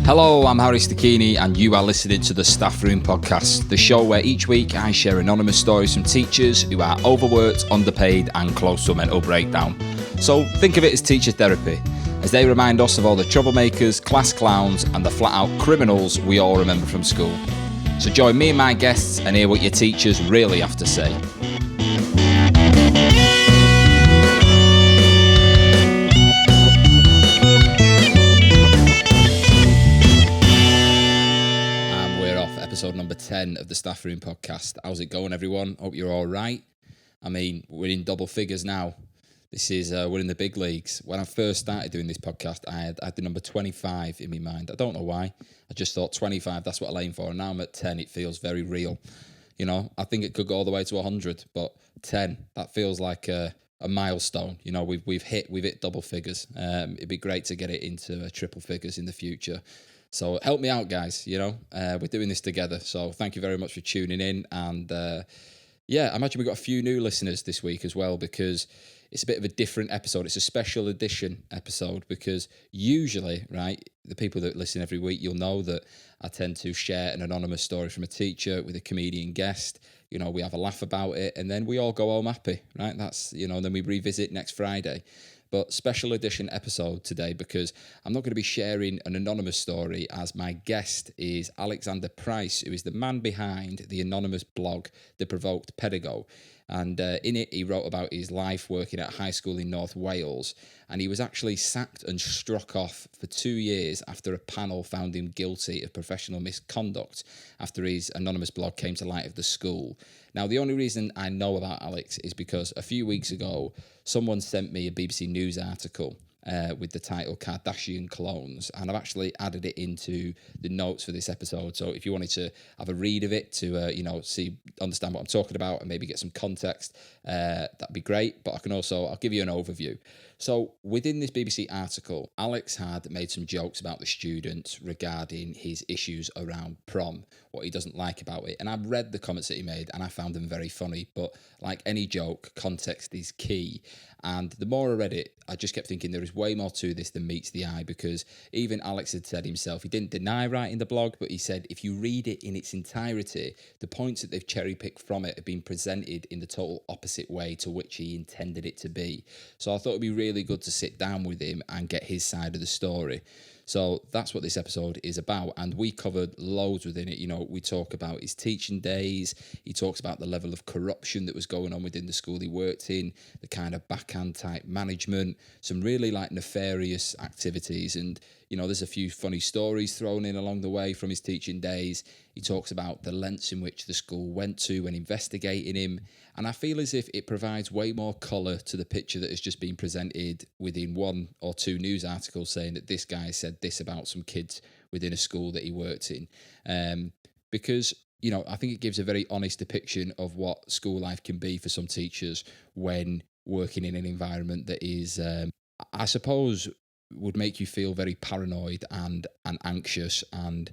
Hello, I'm Harry Stachini and you are listening to the Staff Room Podcast, the show where each week I share anonymous stories from teachers who are overworked, underpaid and close to a mental breakdown. So think of it as teacher therapy, as they remind us of all the troublemakers, class clowns and the flat-out criminals we all remember from school. So join me and my guests and hear what your teachers really have to say. Episode number 10 of the Staff Room Podcast. How's it going, everyone? Hope you're all right. I mean, we're in double figures now. This is, we're in the big leagues. When I first started doing this podcast, I had the number 25 in my mind. I don't know why. I just thought 25, that's what I'll aim for. And now I'm at 10, it feels very real. You know, I think it could go all the way to 100, but 10, that feels like a milestone. You know, we've hit double figures. It'd be great to get it into triple figures in the future. So help me out, guys. You know, we're doing this together. So thank you very much for tuning in. And I imagine we've got a few new listeners this week as well, because it's a bit of a different episode. It's a special edition episode because usually, right, the people that listen every week, you'll know that I tend to share an anonymous story from a teacher with a comedian guest. You know, we have a laugh about it and then we all go home happy, right? That's, you know, then we revisit next Friday. But special edition episode today because I'm not going to be sharing an anonymous story, as my guest is Alexander Price, who is the man behind the anonymous blog, The Provoked Pedagogue. And in it, he wrote about his life working at a high school in North Wales. And he was actually sacked and struck off for 2 years after a panel found him guilty of professional misconduct after his anonymous blog came to light of the school. Now, the only reason I know about Alex is because a few weeks ago, someone sent me a BBC News article with the title Kardashian Clones, and I've actually added it into the notes for this episode. So if you wanted to have a read of it to understand what I'm talking about and maybe get some context, that'd be great. But I'll give you an overview. So within this BBC article, Alex had made some jokes about the students regarding his issues around prom, what he doesn't like about it. And I've read the comments that he made and I found them very funny. But like any joke, context is key. And the more I read it, I just kept thinking there is way more to this than meets the eye, because even Alex had said himself, he didn't deny writing the blog, but he said if you read it in its entirety, the points that they've cherry-picked from it have been presented in the total opposite way to which he intended it to be. So I thought it'd be really good to sit down with him and get his side of the story. So that's what this episode is about. And we covered loads within it. You know, we talk about his teaching days. He talks about the level of corruption that was going on within the school he worked in, the kind of backhand type management, some really like nefarious activities. And, you know, there's a few funny stories thrown in along the way from his teaching days. He talks about the lengths in which the school went to when investigating him. And I feel as if it provides way more colour to the picture that has just been presented within one or two news articles saying that this guy said this about some kids within a school that he worked in. Because, you know, I think it gives a very honest depiction of what school life can be for some teachers when working in an environment that is, I suppose, would make you feel very paranoid and anxious, and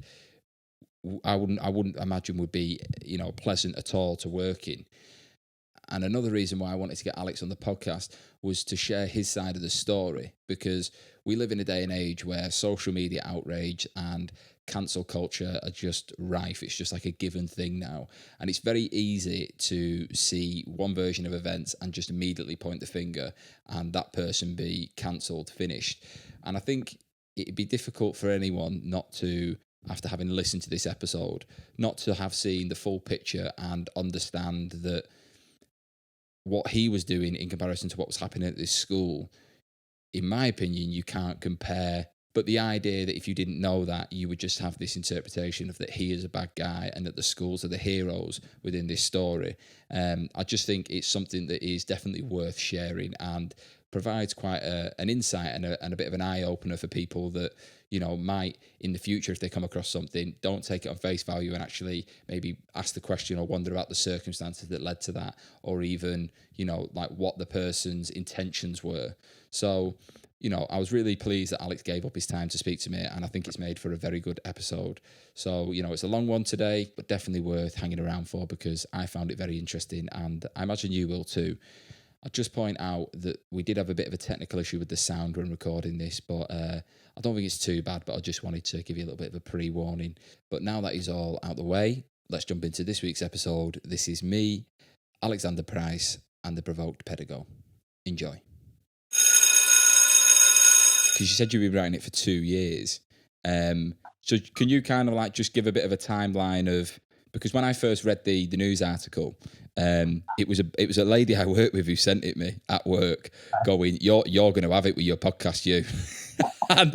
I wouldn't imagine would be, you know, pleasant at all to work in. And another reason why I wanted to get Alex on the podcast was to share his side of the story, because we live in a day and age where social media outrage and cancel culture are just rife. It's just like a given thing now. And it's very easy to see one version of events and just immediately point the finger and that person be cancelled, finished. And I think it'd be difficult for anyone not to, after having listened to this episode, not to have seen the full picture and understand that what he was doing in comparison to what was happening at this school, in my opinion, you can't compare. But the idea that if you didn't know that, you would just have this interpretation of that he is a bad guy and that the schools are the heroes within this story. I just think it's something that is definitely worth sharing and provides quite an insight and a bit of an eye-opener for people that, you know, might in the future, if they come across something, don't take it on face value and actually maybe ask the question or wonder about the circumstances that led to that, or even, you know, like what the person's intentions were. So, you know, I was really pleased that Alex gave up his time to speak to me, and I think it's made for a very good episode. So, you know, it's a long one today, but definitely worth hanging around for because I found it very interesting, and I imagine you will too. I'll just point out that we did have a bit of a technical issue with the sound when recording this, but I don't think it's too bad, but I just wanted to give you a little bit of a pre-warning. But now that is all out the way, let's jump into this week's episode. This is me, Alexander Price, and the Provoked Pedagogue. Enjoy. Because you said you've been writing it for 2 years. So can you kind of like just give a bit of a timeline of, because when I first read the news article, it was a lady I worked with who sent it me at work, going, "You're going to have it with your podcast, you." and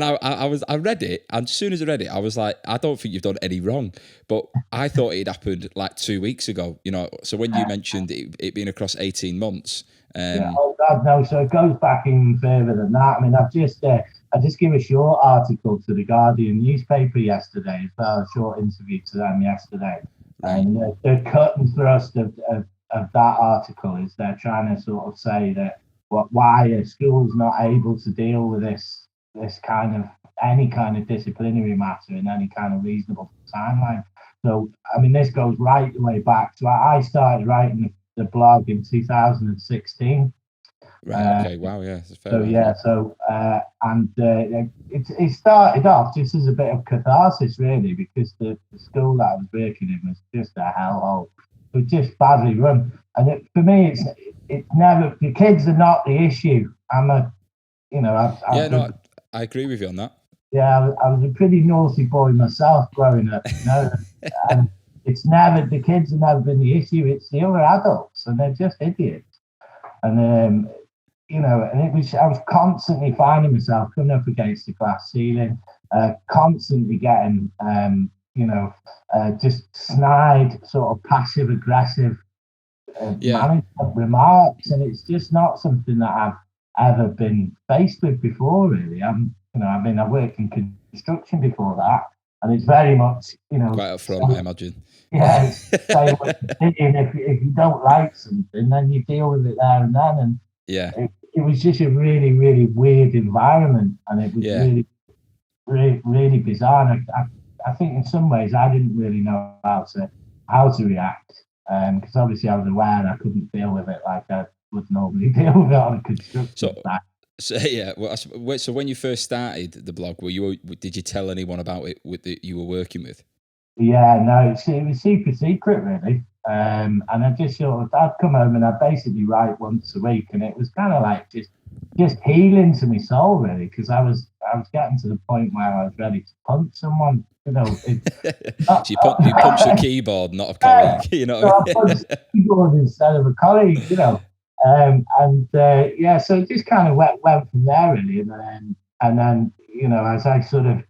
I read it, and as soon as I read it, I was like, I don't think you've done any wrong, but I thought it happened like 2 weeks ago, you know. So when you mentioned it being across 18 months, oh God, no! So it goes back even further than that. I mean, I just gave a short article to the Guardian newspaper yesterday as well, a short interview to them yesterday. And the cut and thrust of that article is they're trying to sort of say that why a school's not able to deal with this kind of any kind of disciplinary matter in any kind of reasonable timeline. So I mean, this goes right the way back. So I started writing the blog in 2016. Right. Okay. Wow. Yeah. That's fair. So yeah. So it started off just as a bit of catharsis, really, because the school that I was working in was just a hellhole. It was just badly run, and for me, it's never, the kids are not the issue. I agree with you on that. Yeah, I was a pretty naughty boy myself growing up, you know. And it's never, the kids have never been the issue. It's the other adults, and they're just idiots. And you know, and I was constantly finding myself coming up against the glass ceiling, constantly getting, just snide, sort of passive aggressive management remarks, and it's just not something that I've ever been faced with before, really. I worked in construction before that, and it's very much, you know, quite upfront, I imagine. Yeah, say what you're thinking. If you don't like something, then you deal with it there and then. And yeah, it was just a really, really weird environment, and it was really, really, really bizarre. And I think in some ways I didn't really know how to react, because obviously I was aware I couldn't deal with it like I would normally deal with it on a construction site. So yeah, so when you first started the blog, did you tell anyone about it that you were working with? Yeah, no, it was super secret, really. And I just I'd come home and I'd basically write once a week, and it was kind of like just healing to my soul, really, because I was getting to the point where I was ready to punch someone, you know. So you punch a keyboard, not a colleague, you know. So I punched a keyboard instead of a colleague, you know. So it just kind of went from there, really, and then you know, as I sort of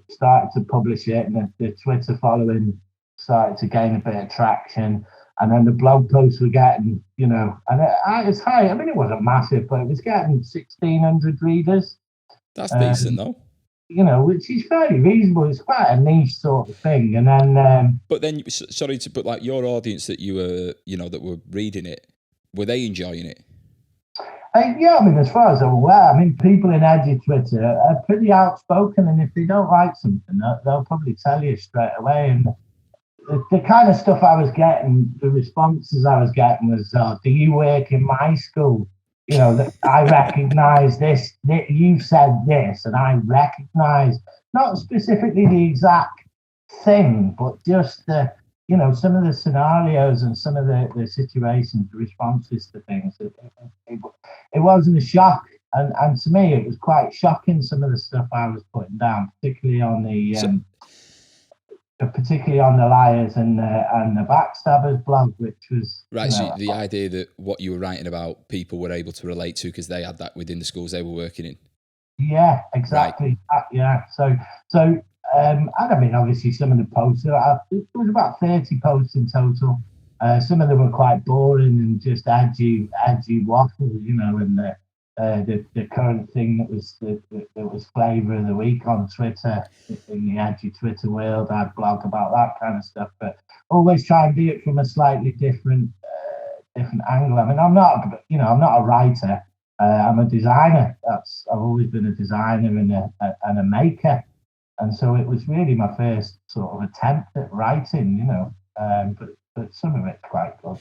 started to publish it, and the Twitter following started to gain a bit of traction, and then the blog posts were getting, you know, and it's high. I mean, it wasn't massive, but it was getting 1,600 readers. That's decent, though. You know, which is fairly reasonable. It's quite a niche sort of thing. And then, but like your audience that you were, you know, that were reading it, were they enjoying it? Yeah, I mean, as far as I'm aware, I mean, people in edgy Twitter are pretty outspoken, and if they don't like something, they'll probably tell you straight away. And the kind of stuff I was getting, the responses I was getting was, do you work in my school? You know, that I recognise this, that you've said this, and I recognise, not specifically the exact thing, but just the, you know, some of the scenarios and some of the situations, the responses to things. It wasn't a shock, and to me, it was quite shocking, some of the stuff I was putting down, particularly on the liars and the backstabbers blog, which was right. So the idea that what you were writing about, people were able to relate to because they had that within the schools they were working in. Yeah, exactly. Right. Yeah. So. And I mean, obviously, some of the posts, there was about 30 posts in total. Some of them were quite boring and just edgy waffle, you know. And the current thing that was flavour of the week on Twitter, in the edgy Twitter world, I'd blog about that kind of stuff, but always try and do it from a slightly different angle. I mean, I'm not a writer. I'm a designer. I've always been a designer and a maker. And so it was really my first sort of attempt at writing, you know, but some of it's quite good.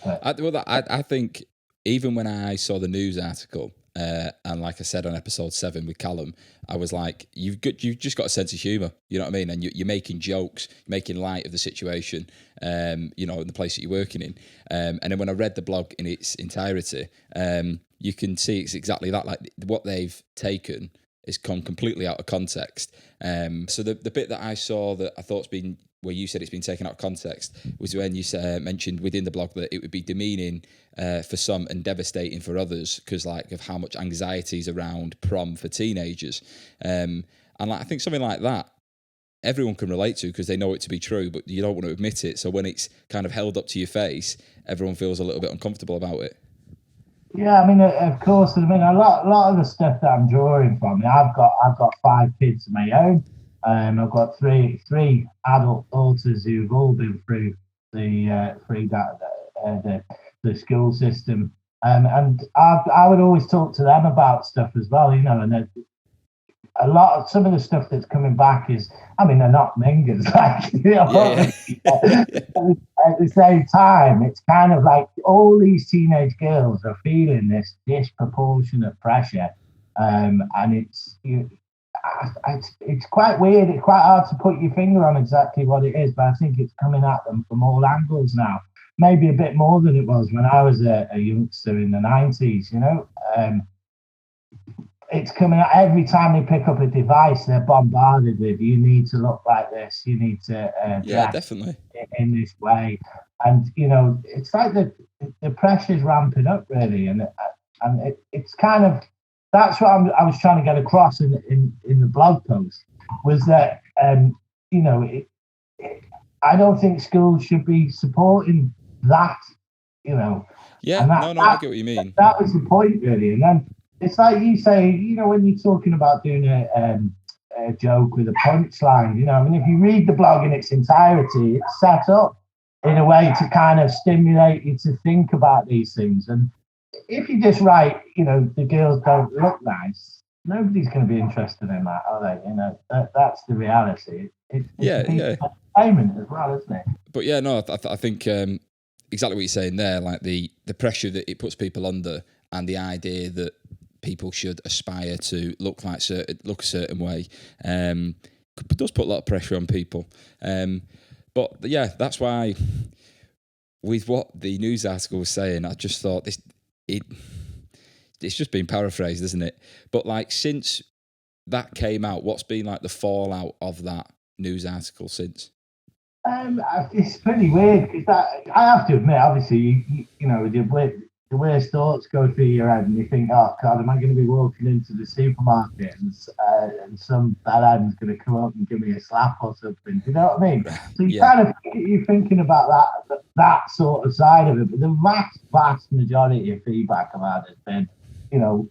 I think even when I saw the news article, and like I said on episode 7 with Callum, I was like, you've just got a sense of humour, you know what I mean? And you're making jokes, making light of the situation, you know, in the place that you're working in. And then when I read the blog in its entirety, you can see it's exactly that. Like what they've taken is come completely out of context. So the bit that I saw that I thought's been, where you said it's been taken out of context, was when you mentioned within the blog that it would be demeaning for some and devastating for others because like of how much anxiety is around prom for teenagers. And like, I think something like that, everyone can relate to because they know it to be true, but you don't want to admit it. So when it's kind of held up to your face, everyone feels a little bit uncomfortable about it. Yeah, I mean, of course. I mean, a lot of the stuff that I'm drawing from. I've got 5 kids of my own. I've got three adult daughters who've all been through the school system, and I would always talk to them about stuff as well, you know. And a lot of some of the stuff that's coming back is, I mean, they're not mingers, like, you know. Yeah. At the same time, it's kind of like all these teenage girls are feeling this disproportionate pressure, and it's quite weird. It's quite hard to put your finger on exactly what it is, but I think it's coming at them from all angles now. Maybe a bit more than it was when I was a youngster in the 90s, you know. It's coming out every time they pick up a device, they're bombarded with, you need to look like this, you need to definitely in this way. And, you know, it's like the pressure's ramping up, really. And it's kind of, that's what I was trying to get across in the blog post, was that, you know, I don't think schools should be supporting that, you know. Yeah, I get what you mean. That was the point, really. And then it's like you say, you know, when you're talking about doing a joke with a punchline, you know, I mean, if you read the blog in its entirety, it's set up in a way to kind of stimulate you to think about these things. And if you just write, you know, the girls don't look nice, nobody's going to be interested in that, are they? You know, that's the reality. It's entertainment as well, isn't it? But yeah, no, I think exactly what you're saying there, like the pressure that it puts people under, and the idea that people should aspire to look a certain way, does put a lot of pressure on people. But yeah, that's why with what the news article was saying, I just thought it's just been paraphrased, isn't it? But like, since that came out, what's been like the fallout of that news article since? It's pretty weird because I have to admit, obviously, you know, the worst thoughts go through your head, and you think, oh God, am I going to be walking into the supermarket and some bellend's going to come up and give me a slap or something? Do you know what I mean? So you kind of, you're thinking about that sort of side of it. But the vast majority of feedback I've had has been, you know,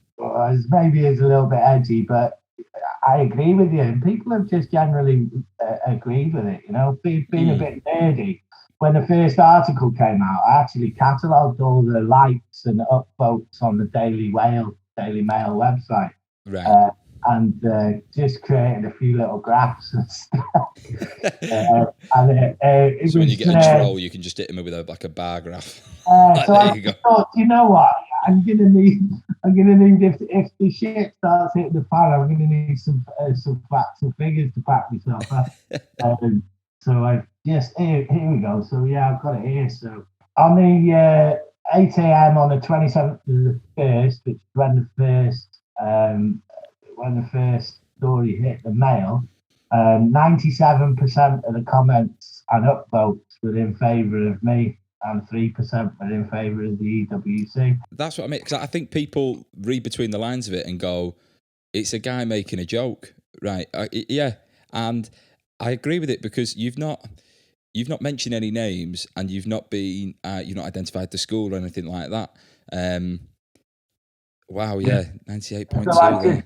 maybe it's a little bit edgy, but I agree with you. And people have just generally agreed with it, you know, being a bit nerdy. When the first article came out, I actually catalogued all the likes and upvotes on the Daily Mail website. Right. And just created a few little graphs and stuff. So when you get a troll, you can just hit him with a bar graph. So I thought, you know what? I'm gonna need if the shit starts hitting the fan, I'm gonna need some facts and figures to back myself up. So I just here we go. So yeah, I've got it here. So on the 8 a.m. on the 27th of the 1st, which is when the first story hit the Mail, 97% of the comments and upvotes were in favour of me, and 3% were in favour of the EWC. That's what I mean, because I think people read between the lines of it and go, it's a guy making a joke, right? And I agree with it, because you've not mentioned any names, and you've not identified the school or anything like that. Wow, yeah, 98.2.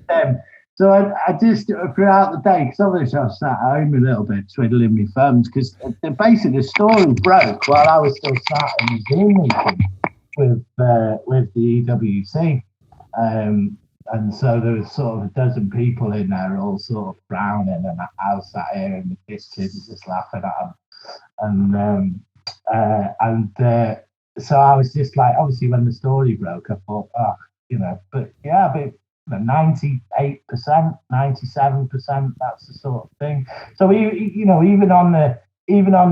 So I just, throughout the day, because obviously I was sat at home a little bit twiddling my thumbs, because basically the story broke while I was still sat in the Zoom meeting with the EWC. And so there was sort of a dozen people in there all sort of frowning, and I was sat here in the kitchen just laughing at them. And so I was just like, obviously when the story broke, I thought, but 98%, 97%, that's the sort of thing. So even on the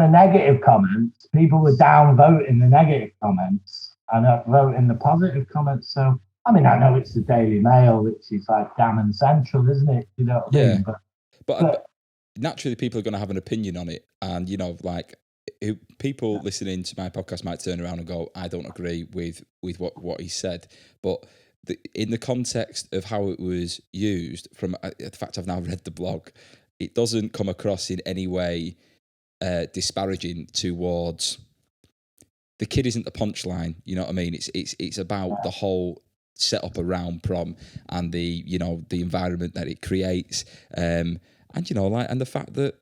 negative comments, people were downvoting the negative comments and upvoting the positive comments. So I mean, I know it's the Daily Mail, which is like Gammon Central, isn't it? You know what I mean? But naturally, people are going to have an opinion on it, and people listening to my podcast might turn around and go, "I don't agree with what he said," but in the context of how it was used, from the fact I've now read the blog, it doesn't come across in any way disparaging towards the kid. Isn't the punchline? You know what I mean? It's about the whole setup around prom and the environment that it creates, and the fact that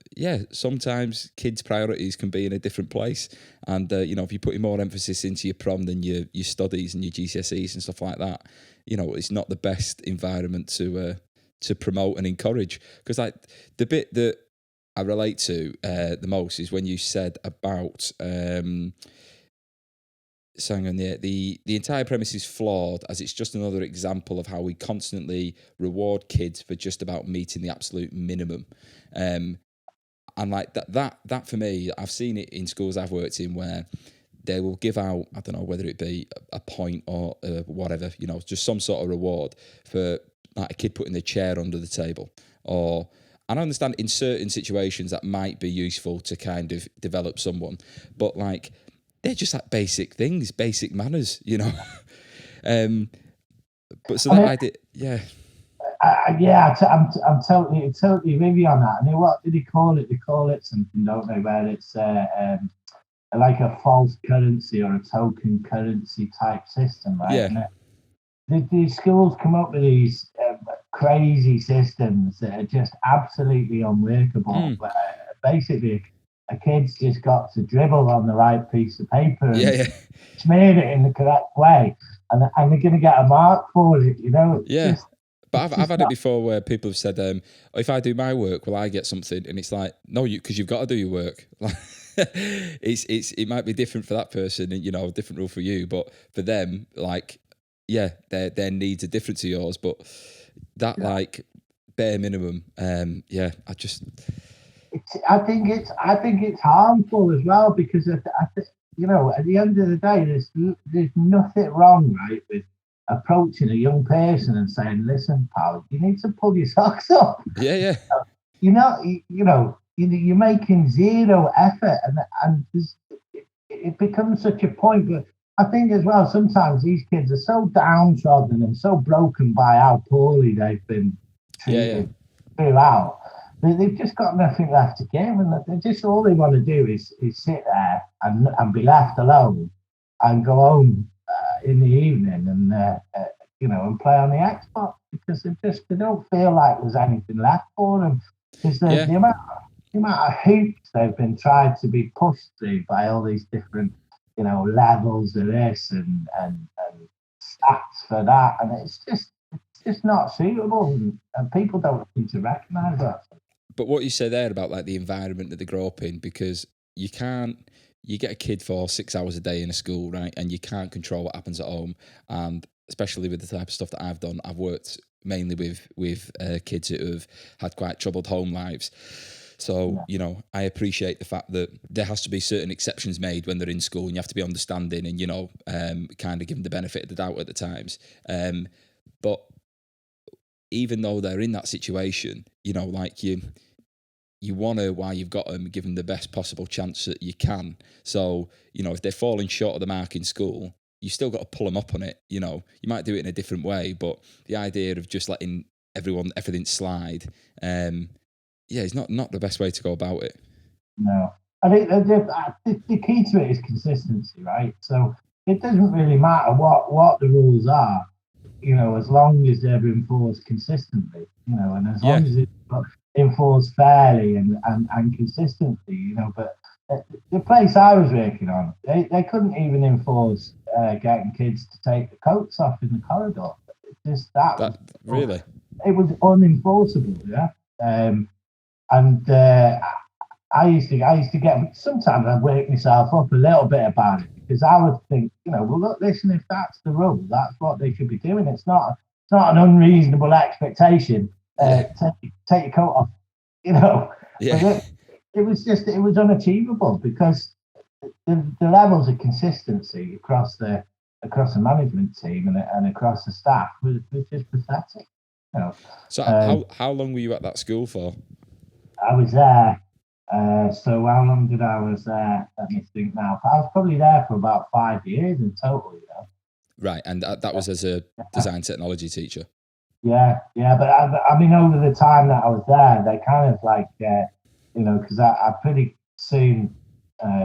sometimes kids' priorities can be in a different place, and if you're putting more emphasis into your prom than your studies and your GCSEs and stuff like that, it's not the best environment to promote and encourage. Because like the bit that I relate to the most is when you said about the entire premise is flawed, as it's just another example of how we constantly reward kids for just about meeting the absolute minimum. And like that for me, I've seen it in schools I've worked in where they will give out, I don't know whether it be a point or whatever, just some sort of reward for like a kid putting their chair under the table. Or, and I understand in certain situations that might be useful to kind of develop someone, but like, they're just like basic things, basic manners, But so that idea, I'm totally with you on that. And what did they call it? They call it something, don't they? Where it's like a false currency or a token currency type system, right? Yeah. And these schools come up with these crazy systems that are just absolutely unworkable. Where basically, a kid's just got to dribble on the right piece of paper and smear it in the correct way, and they're going to get a mark for it, But I've had it before where people have said, if I do my work, will I get something? And it's like, no, because you've got to do your work. It might be different for that person, and a different rule for you, but for them, like, their needs are different to yours. But that like bare minimum, I think it's harmful as well, because at the end of the day, there's nothing wrong, right, with approaching a young person and saying, "Listen, pal, you need to pull your socks up." Yeah. You're making zero effort, and it becomes such a point. But I think as well, sometimes these kids are so downtrodden and so broken by how poorly they've been treated throughout. They've just got nothing left to give, and they just all they want to do is sit there and be left alone and go home in the evening and and play on the Xbox, because they don't feel like there's anything left for them. Because the amount of hoops they've been tried to be pushed through by all these different levels of this and stats for that, and it's just not suitable, and people don't seem to recognise that. But what you say there about like the environment that they grow up in, because you get a kid for 6 hours a day in a school, right? And you can't control what happens at home. And especially with the type of stuff that I've done, I've worked mainly with kids who have had quite troubled home lives. So, I appreciate the fact that there has to be certain exceptions made when they're in school, and you have to be understanding and, kind of give them the benefit of the doubt at the times. But even though they're in that situation, like you want to, while you've got them, give them the best possible chance that you can. So, if they're falling short of the mark in school, you still got to pull them up on it. You might do it in a different way, but the idea of just letting everything slide, it's not the best way to go about it. No. I think the key to it is consistency, right? So it doesn't really matter what the rules are, as long as they're enforced consistently, and as long as it's enforced fairly and consistently, But the place I was working on, they couldn't even enforce getting kids to take the coats off in the corridor. Really? It was unenforceable, yeah. And I used to get, sometimes I'd wake myself up a little bit about it, because I would think, well, look, listen, if that's the rule, that's what they should be doing. It's not an unreasonable expectation. Take your coat off, Yeah. But it was unachievable, because the levels of consistency across the management team and across the staff was just pathetic. So how long were you at that school for? I was there. So how long did I was there? Let me think now. I was probably there for about 5 years in total. Right, and that was as a design technology teacher. Yeah. But I mean, over the time that I was there, they kind of like, because I pretty soon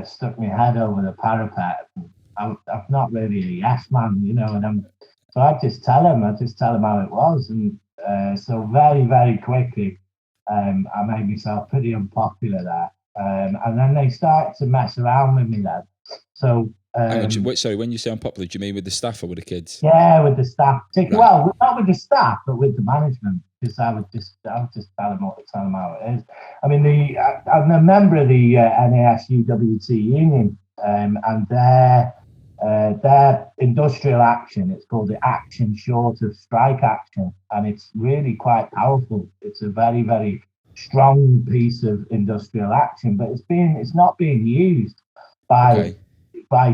stuck my head over the parapet. I'm not really a yes man, and so I just tell them how it was, and so very, very quickly, I made myself pretty unpopular there, and then they started to mess around with me then. So. Sorry, when you say unpopular, do you mean with the staff or with the kids? Yeah, with the staff. Right. Well, not with the staff, but with the management, because I would just tell them how it is. I mean, I'm a member of the NASUWT union, and their industrial action, it's called the action short of strike action, and it's really quite powerful. It's a very, very strong piece of industrial action, but it's not being used by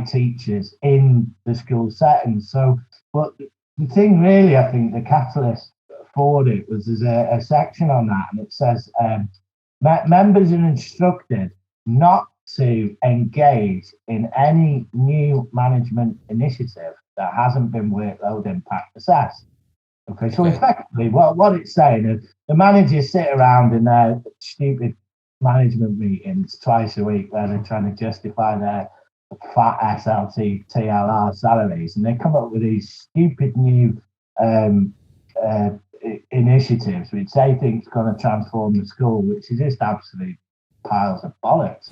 teachers in the school setting. So, but the thing really, I think the catalyst for it was there's a section on that, and it says members are instructed not to engage in any new management initiative that hasn't been workload impact assessed. Okay, so effectively what it's saying is the managers sit around in their stupid management meetings twice a week where they're trying to justify their fat SLT TLR salaries, and they come up with these stupid new initiatives which they think is going to transform the school, which is just absolute piles of bollocks.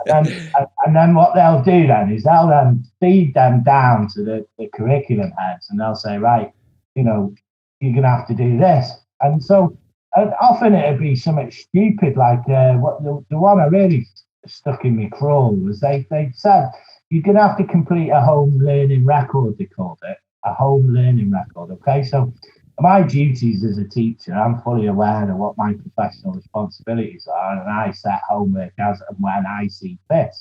And then what they'll do then is they'll then feed them down to the curriculum heads, and they'll say, right, you're going to have to do this. And so often it'll be something stupid like what the one I really stuck in my crawl was they said you're going to have to complete a home learning record. They called it a home learning record. Okay, so my duties as a teacher, I'm fully aware of what my professional responsibilities are, and I set homework as and when I see fit.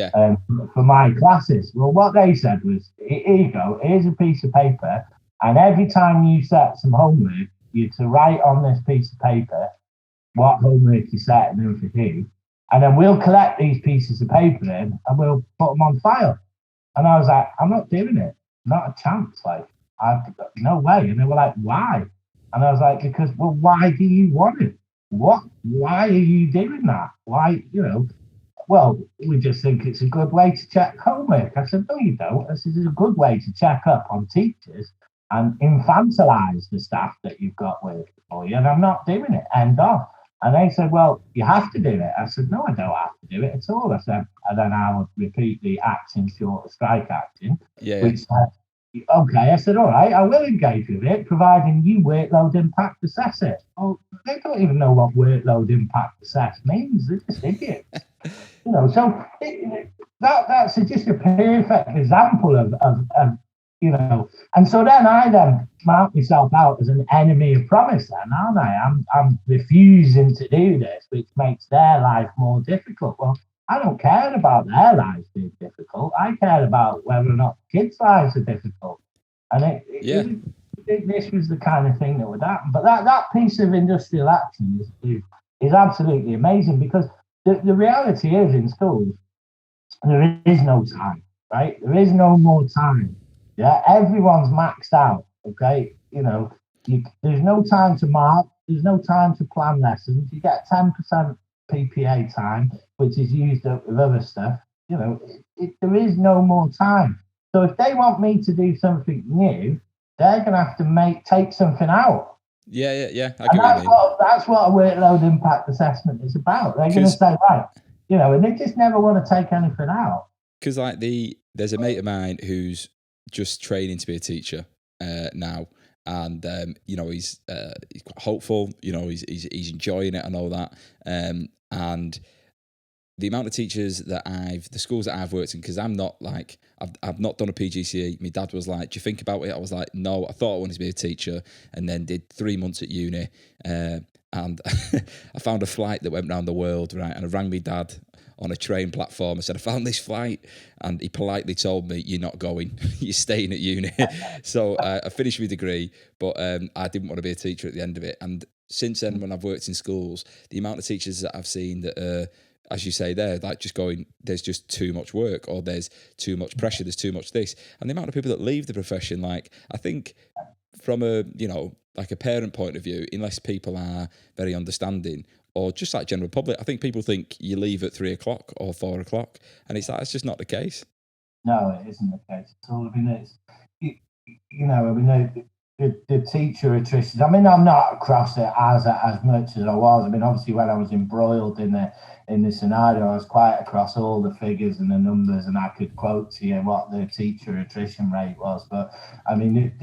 For my classes. Well, what they said was, here you go, here's a piece of paper, and every time you set some homework, you're to write on this piece of paper what homework you set and then for who. And then we'll collect these pieces of paper in and we'll put them on file. And I was like, I'm not doing it. Not a chance. Like, no way. And they were like, why? And I was like, because, well, why do you want it? Why are you doing that? Why, well, we just think it's a good way to check homework. I said, no, you don't. This is a good way to check up on teachers and infantilize the staff that you've got working for you. And I'm not doing it. End off. And they said, well, you have to do it. I said, no, I don't have to do it at all. I said, and then I would repeat the action short of strike action, which said, okay. I said, all right, I will engage with it, providing you workload impact assess it. Well, they don't even know what workload impact assess means. They're just idiots. So that's just a perfect example of and so then I mark myself out as an enemy of promise then, aren't I? I'm refusing to do this, which makes their life more difficult. Well, I don't care about their lives being difficult. I care about whether or not kids' lives are difficult. And this was the kind of thing that would happen. But that piece of industrial action is absolutely amazing, because the reality is in schools, there is no time, right? There is no more time. Yeah, everyone's maxed out. Okay, there's no time to mark. There's no time to plan lessons. You get 10% PPA time, which is used up with other stuff. There is no more time. So if they want me to do something new, they're going to have to take something out. Yeah. And that's what a workload impact assessment is about. They're going to say, right, and they just never want to take anything out. Because there's a mate of mine who's just training to be a teacher now, and he's quite hopeful. He's enjoying it and all that. And the amount of teachers that the schools that I've worked in, because I'm not like, I've not done a PGCE. My dad was like, do you think about it? I was like, no, I thought I wanted to be a teacher, and then did 3 months at uni. And I found a flight that went around the world, right? And I rang my dad on a train platform. I said, I found this flight. And he politely told me, you're not going, you're staying at uni. So I finished my degree, but I didn't want to be a teacher at the end of it. And since then, when I've worked in schools, the amount of teachers that I've seen that as you say there, like just going, there's just too much work, or there's too much pressure, there's too much this. And the amount of people that leave the profession, like, I think from a, like a parent point of view, unless people are very understanding, or just like general public, I think people think you leave at 3 o'clock or 4 o'clock, and it's like, it's just not the case. No, it isn't the case at all. I mean, the teacher attrition. I mean, I'm not across it as much as I was. I mean, obviously, when I was embroiled in the scenario, I was quite across all the figures and the numbers, and I could quote to you what the teacher attrition rate was. But I mean,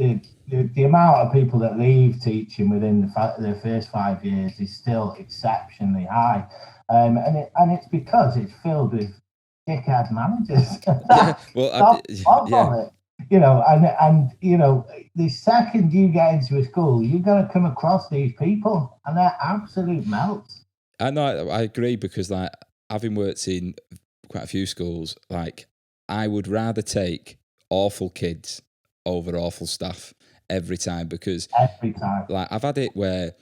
the amount of people that leave teaching within the first 5 years is still exceptionally high, and it's because it's filled with dickhead managers. Yeah, well, yeah. The second you get into a school, you're going to come across these people, and they're absolute melts. I know, I agree, because like, having worked in quite a few schools, like, I would rather take awful kids over awful staff every time, because like, I've had it where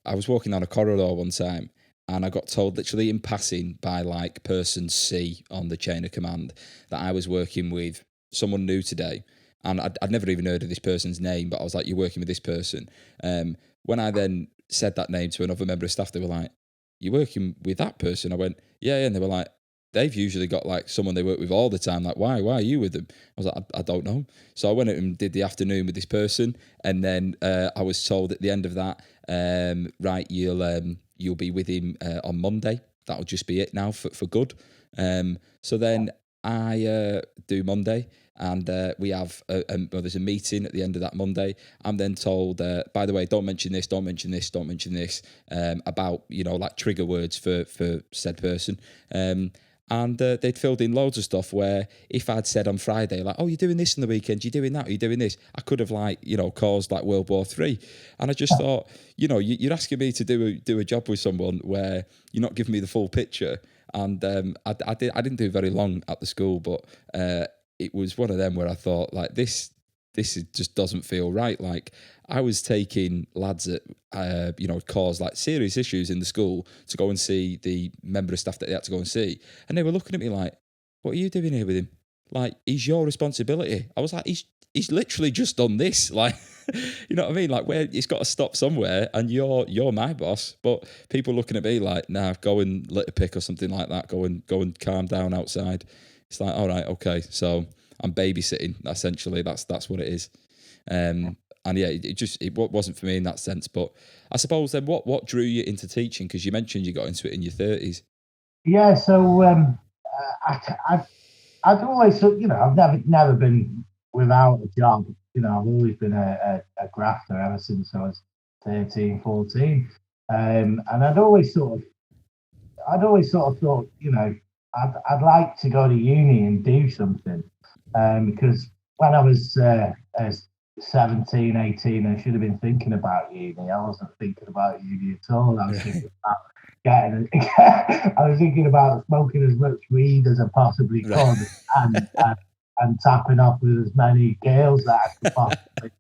I was walking down a corridor one time, and I got told literally in passing by like person C on the chain of command that I was working with someone new today. And I'd never even heard of this person's name, but I was like, you're working with this person. When I then said that name to another member of staff, they were like, you're working with that person? I went, yeah. And they were like, they've usually got like someone they work with all the time. Like, why are you with them? I was like, I don't know. So I went out and did the afternoon with this person. And then I was told at the end of that, right, you'll be with him on Monday. That'll just be it now for good. So then I do Monday, and we have there's a meeting at the end of that Monday. I'm then told, by the way, don't mention this about, like trigger words for said person. And they'd filled in loads of stuff where if I'd said on Friday, like, oh, you're doing this on the weekend, you're doing that, you're doing this, I could have caused like World War III. And I just thought, you're asking me to do a job with someone where you're not giving me the full picture. And I didn't do very long at the school, but it was one of them where I thought, like, this just doesn't feel right. Like, I was taking lads that caused like serious issues in the school to go and see the member of staff that they had to go and see, and they were looking at me like, what are you doing here with him? Like, he's your responsibility. I was like, he's literally just done this. Like, you know what I mean? Like, where it's got to stop somewhere, and you're my boss. But people looking at me like, nah, go and lit a pick or something like that. Go and calm down outside. It's like, all right, okay. So I'm babysitting, essentially. That's what it is. And yeah, it wasn't for me in that sense. But I suppose then, what drew you into teaching? Because you mentioned you got into it in your 30s. Yeah, so I've always, I've never been without a job. I've always been a grafter ever since I was 13, 14. And I'd always sort of thought, I'd like to go to uni and do something. Because when I was 17, 18, I should have been thinking about uni. I wasn't thinking about uni at all. I was thinking about I was thinking about smoking as much weed as I possibly could, and tapping off with as many girls that I could possibly,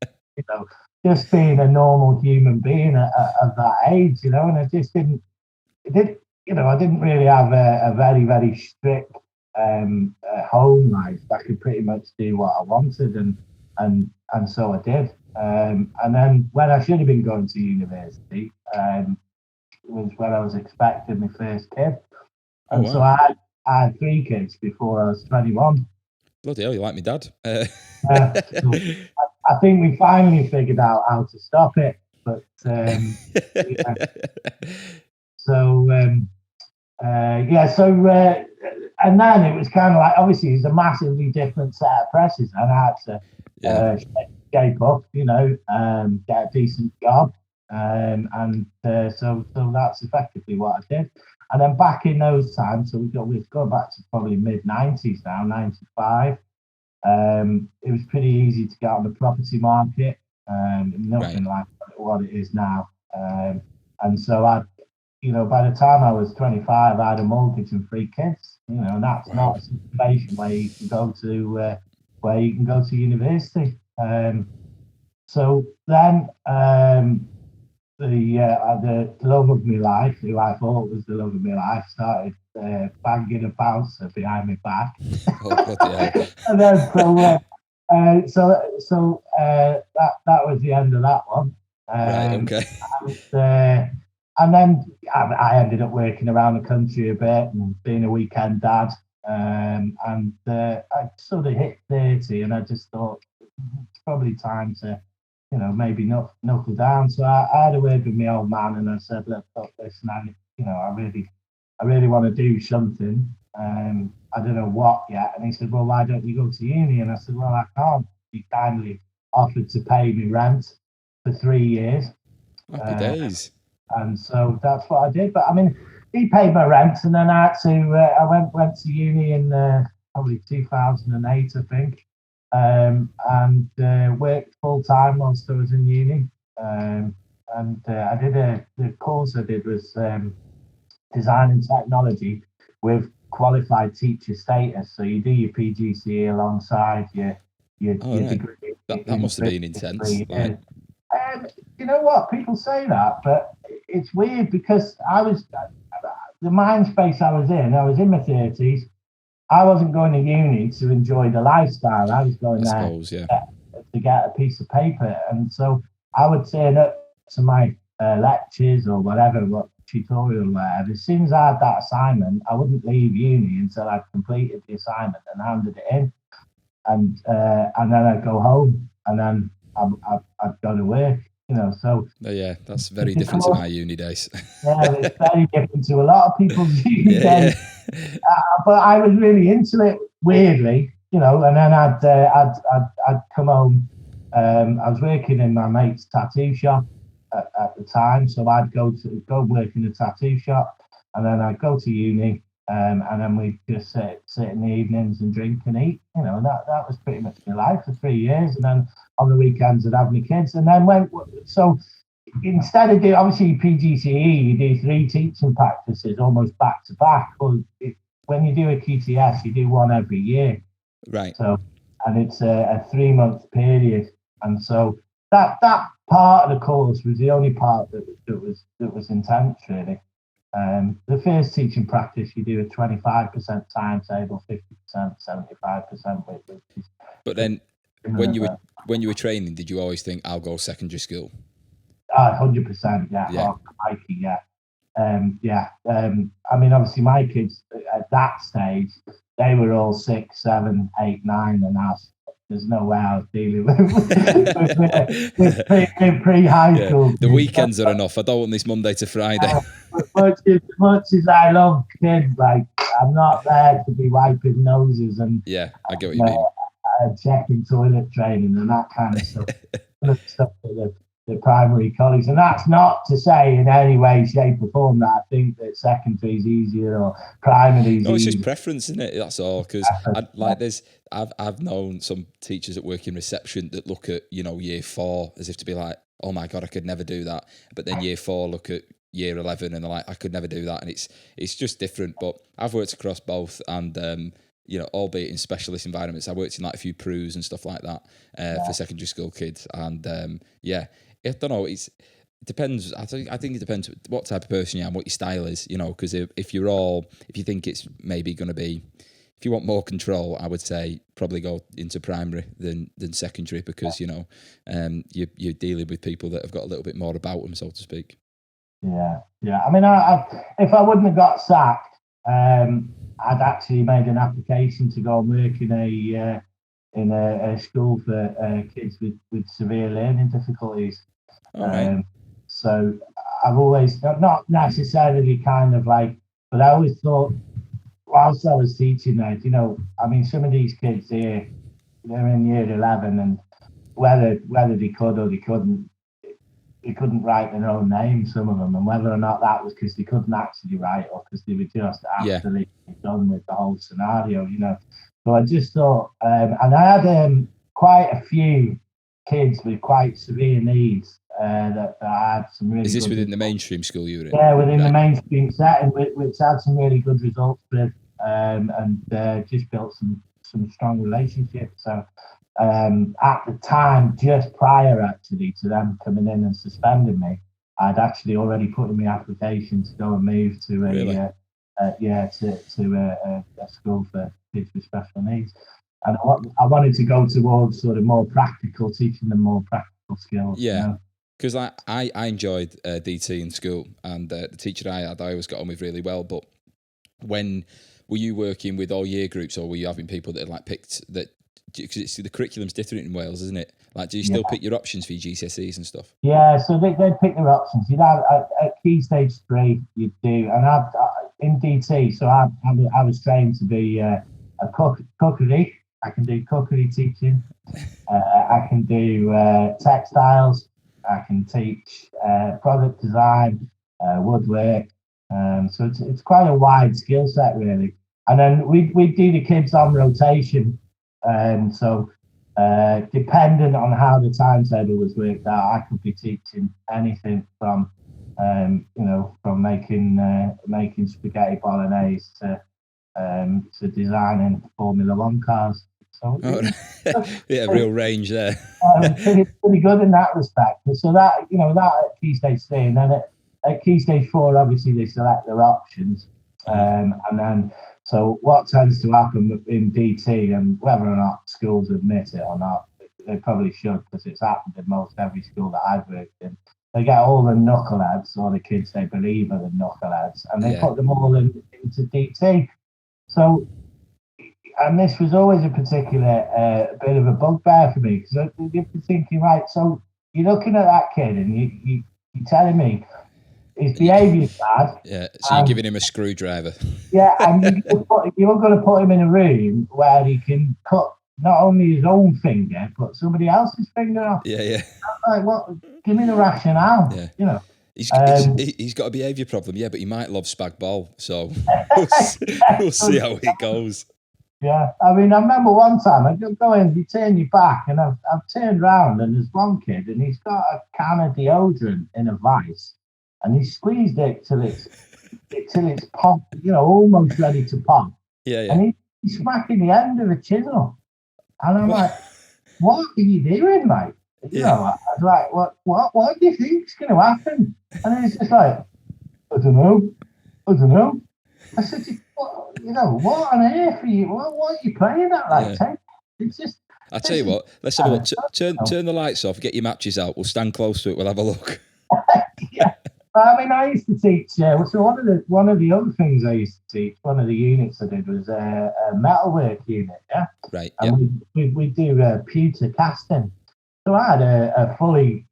just being a normal human being at that age, and I just didn't, I didn't really have a very, very strict home life. I could pretty much do what I wanted, and so I did. And then when I should have been going to university, was when I was expecting my first kid. And so I had 3 kids before I was 21. Bloody hell, you like me dad. So I think we finally figured out how to stop it. But and then it was kind of like, obviously it's a massively different set of pressures, and I had to shape up, get a decent job. So that's effectively what I did. And then back in those times, so we've gone back to probably mid-90s now, 95. It was pretty easy to get on the property market, nothing like what it is now. And so by the time I was 25, I had a mortgage and 3 kids, and that's not a situation where you can go to university. So then the love of my life, who I thought was the love of my life, started banging a bouncer behind my back. And then so that was the end of that one. And then I ended up working around the country a bit and being a weekend dad. And I sort of hit 30, and I just thought it's probably time to, maybe knuckle down. So I had a word with my old man, and I said, look, listen, I really want to do something. I don't know what yet. And he said, well, why don't you go to uni? And I said, well, I can't. He kindly offered to pay me rent for 3 years. Happy days. And so that's what I did. But I mean, he paid my rent, and then I had to. I went to uni in probably 2008, I think, and worked full time whilst I was in uni. And I did the course I did was design and technology with qualified teacher status. So you do your PGCE alongside your degree. That must have been intense. You know what? People say that, but it's weird because the mind space I was in my 30s. I wasn't going to uni to enjoy the lifestyle. I was going to get a piece of paper. And so I would turn up to my lectures or whatever, tutorial, whatever. As soon as I had that assignment, I wouldn't leave uni until I'd completed the assignment and handed it in. And then I'd go home, and then I'd go to work. So that's very different to my uni days. It's very different to a lot of people's uni days. But I was really into it, weirdly, and then I'd come home. I was working in my mate's tattoo shop at the time, so I'd go work in the tattoo shop, and then I'd go to uni, and then we'd just sit in the evenings and drink and eat. And that was pretty much my life for 3 years, and then on the weekends I'd have my kids. And then so instead of doing, obviously PGCE, you do 3 teaching practices almost back to back. Well, when you do a QTS, you do one every year, right? So, and it's a 3-month period, and so that part of the course was the only part that was intense, really. The first teaching practice, you do a 25% timetable, 50%, 75%. But then, when you were training, did you always think I'll go secondary school? 100%, yeah. I mean, obviously, my kids at that stage, they were all 6, 7, 8, 9, and there's no way I was dealing with pre-high school. The weekends are enough. I don't want this Monday to Friday. Much as I love kids, I'm not there to be wiping noses and I get what you mean. Checking toilet training and that kind of stuff for the primary college. And that's not to say in any way, shape or form that I think that secondary is easier or primary is easier. No, it's just preference, isn't it? That's all. Because I've known some teachers that work in reception that look at, year 4 as if to be like, oh my God, I could never do that. But then year 4 look at year 11 and they're like, I could never do that. And it's just different. But I've worked across both, and albeit in specialist environments. I worked in a few pros and stuff like that for secondary school kids. And I don't know, it depends. I think it depends what type of person you are and what your style is, because if you think it's maybe going to be, if you want more control, I would say probably go into primary than secondary, because, you're dealing with people that have got a little bit more about them, so to speak. Yeah. I mean, if I wouldn't have got sacked, I'd actually made an application to go and work in a school for kids with severe learning difficulties. Right. So I've always, not necessarily but I always thought, whilst I was teaching there, some of these kids here, they're in year 11, and whether they could or they couldn't, they couldn't write their own name, some of them, and whether or not that was because they couldn't actually write or because they were just absolutely done with the whole scenario, you know. So I just thought, and I had quite a few kids with quite severe needs that I had some really. Is this within the mainstream school you were in? Yeah, within the mainstream setting, which had some really good results with, and just built some strong relationships. So at the time, just prior actually to them coming in and suspending me, I'd actually already put in my application to go and move to a school for kids with special needs. And I wanted to go towards sort of more practical, teaching them more practical skills. Yeah. You know? Because I enjoyed DT in school, and the teacher I had, I always got on with really well. But were you working with all year groups, or were you having people that had like picked that? Because the curriculum's different in Wales, isn't it? Like, do you still pick your options for your GCSEs and stuff? Yeah, so they pick their options. You'd have at Key Stage 3, you do, and I in DT. So I was trained to be a cookery. I can do cookery teaching. I can do textiles. I can teach product design, woodwork. So it's quite a wide skill set, really. And then we do the kids on rotation. So depending on how the timetable was worked out, I could be teaching anything from from making spaghetti bolognese to designing Formula One cars. So real range there. pretty good in that respect. So that at Key Stage 3, and then at Key Stage 4, obviously they select their options, and then so what tends to happen in DT, and whether or not schools admit it or not, they probably should, because it's happened in most every school that I've worked in. They get all the knuckleheads, or the kids they believe are the knuckleheads, and they put them all into DT. So. And this was always a particular bit of a bugbear for me, because you're thinking, right, so you're looking at that kid and you're telling me his behaviour's bad. Yeah, so you're giving him a screwdriver. Yeah, and you're going to put him in a room where he can cut not only his own finger, but somebody else's finger off. Yeah. Like, what? Give me the rationale, you know. He's got a behaviour problem, but he might love spag bol, so we'll see how it goes. Yeah, I mean, I remember one time I go in, you turn your back, and I've turned round, and there's one kid, and he's got a can of deodorant in a vice, and he squeezed it till it's pop, almost ready to pop. Yeah. And he's smacking the end of a chisel, and I'm like, "What are you doing, mate?" I was like, "What do you think's going to happen?" And he's just like, "I don't know." I said, what on earth are you? What are you playing at? Like, it's just. I tell you what, let's have a look. Turn the lights off. Get your matches out. We'll stand close to it. We'll have a look. Yeah, I mean, I used to teach. So one of the other things I used to teach, one of the units I did was a metalwork unit. Yeah. Right. And we do pewter casting. So I had a fully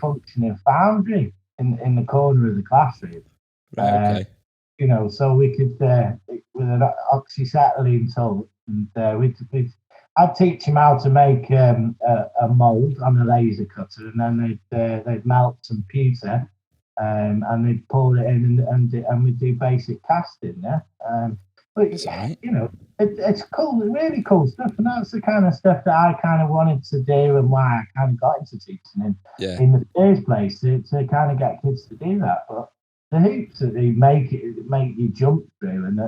functioning foundry in the corner of the classroom. Right. Okay. So we could, with an oxyacetylene tool, and I'd teach them how to make a mould on a laser cutter, and then they'd melt some pewter, and they'd pour it in, and we'd do basic casting, but it's cool, really cool stuff, and that's the kind of stuff that I kind of wanted to do, and why I kind of got into teaching in the first place, to kind of get kids to do that, but. The hoops that they make you jump through, and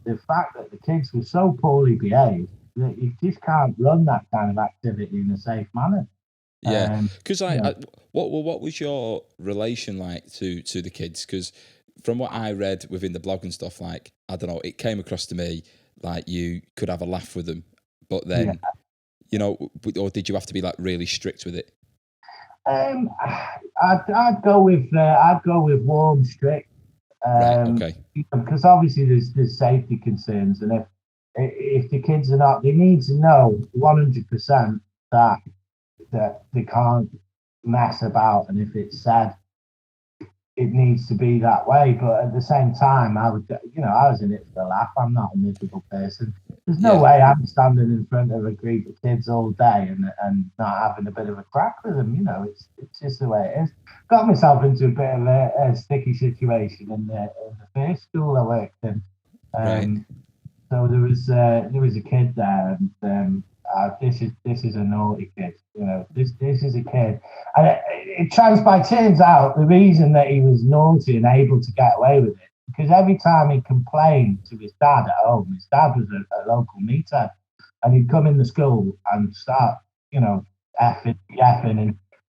the fact that the kids were so poorly behaved that you just can't run that kind of activity in a safe manner. Yeah, because what was your relation like to the kids? Because from what I read within the blog and stuff, like, I don't know, it came across to me like you could have a laugh with them, but then or did you have to be like really strict with it? I'd go with warm, strict. Right, okay. Because obviously there's safety concerns, and if the kids are not, they need to know 100% that they can't mess about, and if it's said, it needs to be that way. But at the same time, I was in it for the laugh. I'm not a mythical person. There's no way I'm standing in front of a group of kids all day and not having a bit of a crack with them. You know, it's just the way it is. Got myself into a bit of a sticky situation in the first school I worked in. So there was a kid there, and this is a naughty kid. You know, this is a kid, and it turns out the reason that he was naughty and able to get away with it, because every time he complained to his dad at home, his dad was a local meathead, and he'd come in the school and start, you know, effing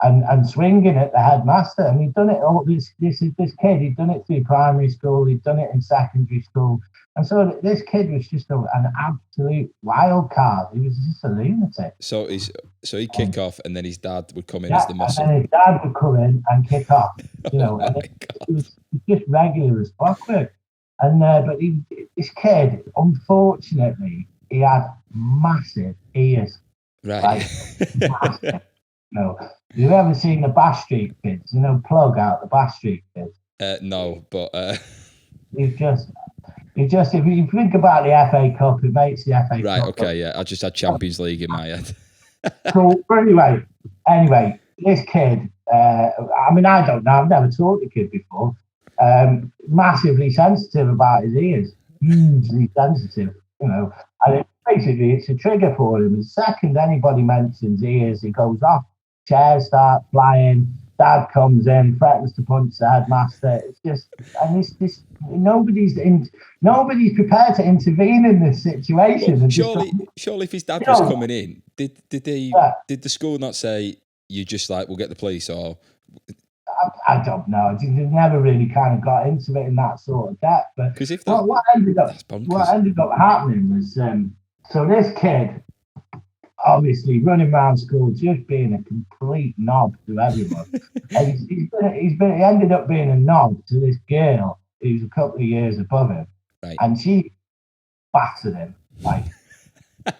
and swinging at the headmaster. And he'd done it all. This kid, he'd done it through primary school, he'd done it in secondary school, and so this kid was just an absolute wild card. He was just a lunatic. So he'd kick off, and then his dad would come in as the muscle. And then his dad would come in and kick off. You know, and it was just regular as clockwork. And but this kid, unfortunately, he had massive ears. Right. Like, massive. No, you've ever seen the Bash Street kids? You know, Plug Out, the Bash Street kids. No, but You've just if you think about the FA Cup, it makes the FA Cup. Right. Okay. Yeah, I just had Champions League in my head. So anyway, this kid. I mean, I don't know. I've never taught the kid before. Massively sensitive about his ears. Hugely sensitive. You know, and it's a trigger for him. The second anybody mentions ears, he goes off. Chairs start flying. Dad comes in, threatens to punch the headmaster. It's just, and this nobody's prepared to intervene in this situation. Well, surely, if his dad was coming in, did the school not say, you just like, we'll get the police, or? I don't know. They never really kind of got into it in that sort of depth. But what ended up happening was, so this kid, obviously running around school, just being a complete knob to everyone. And he ended up being a knob to this girl who's a couple of years above him, right. And she battered him, like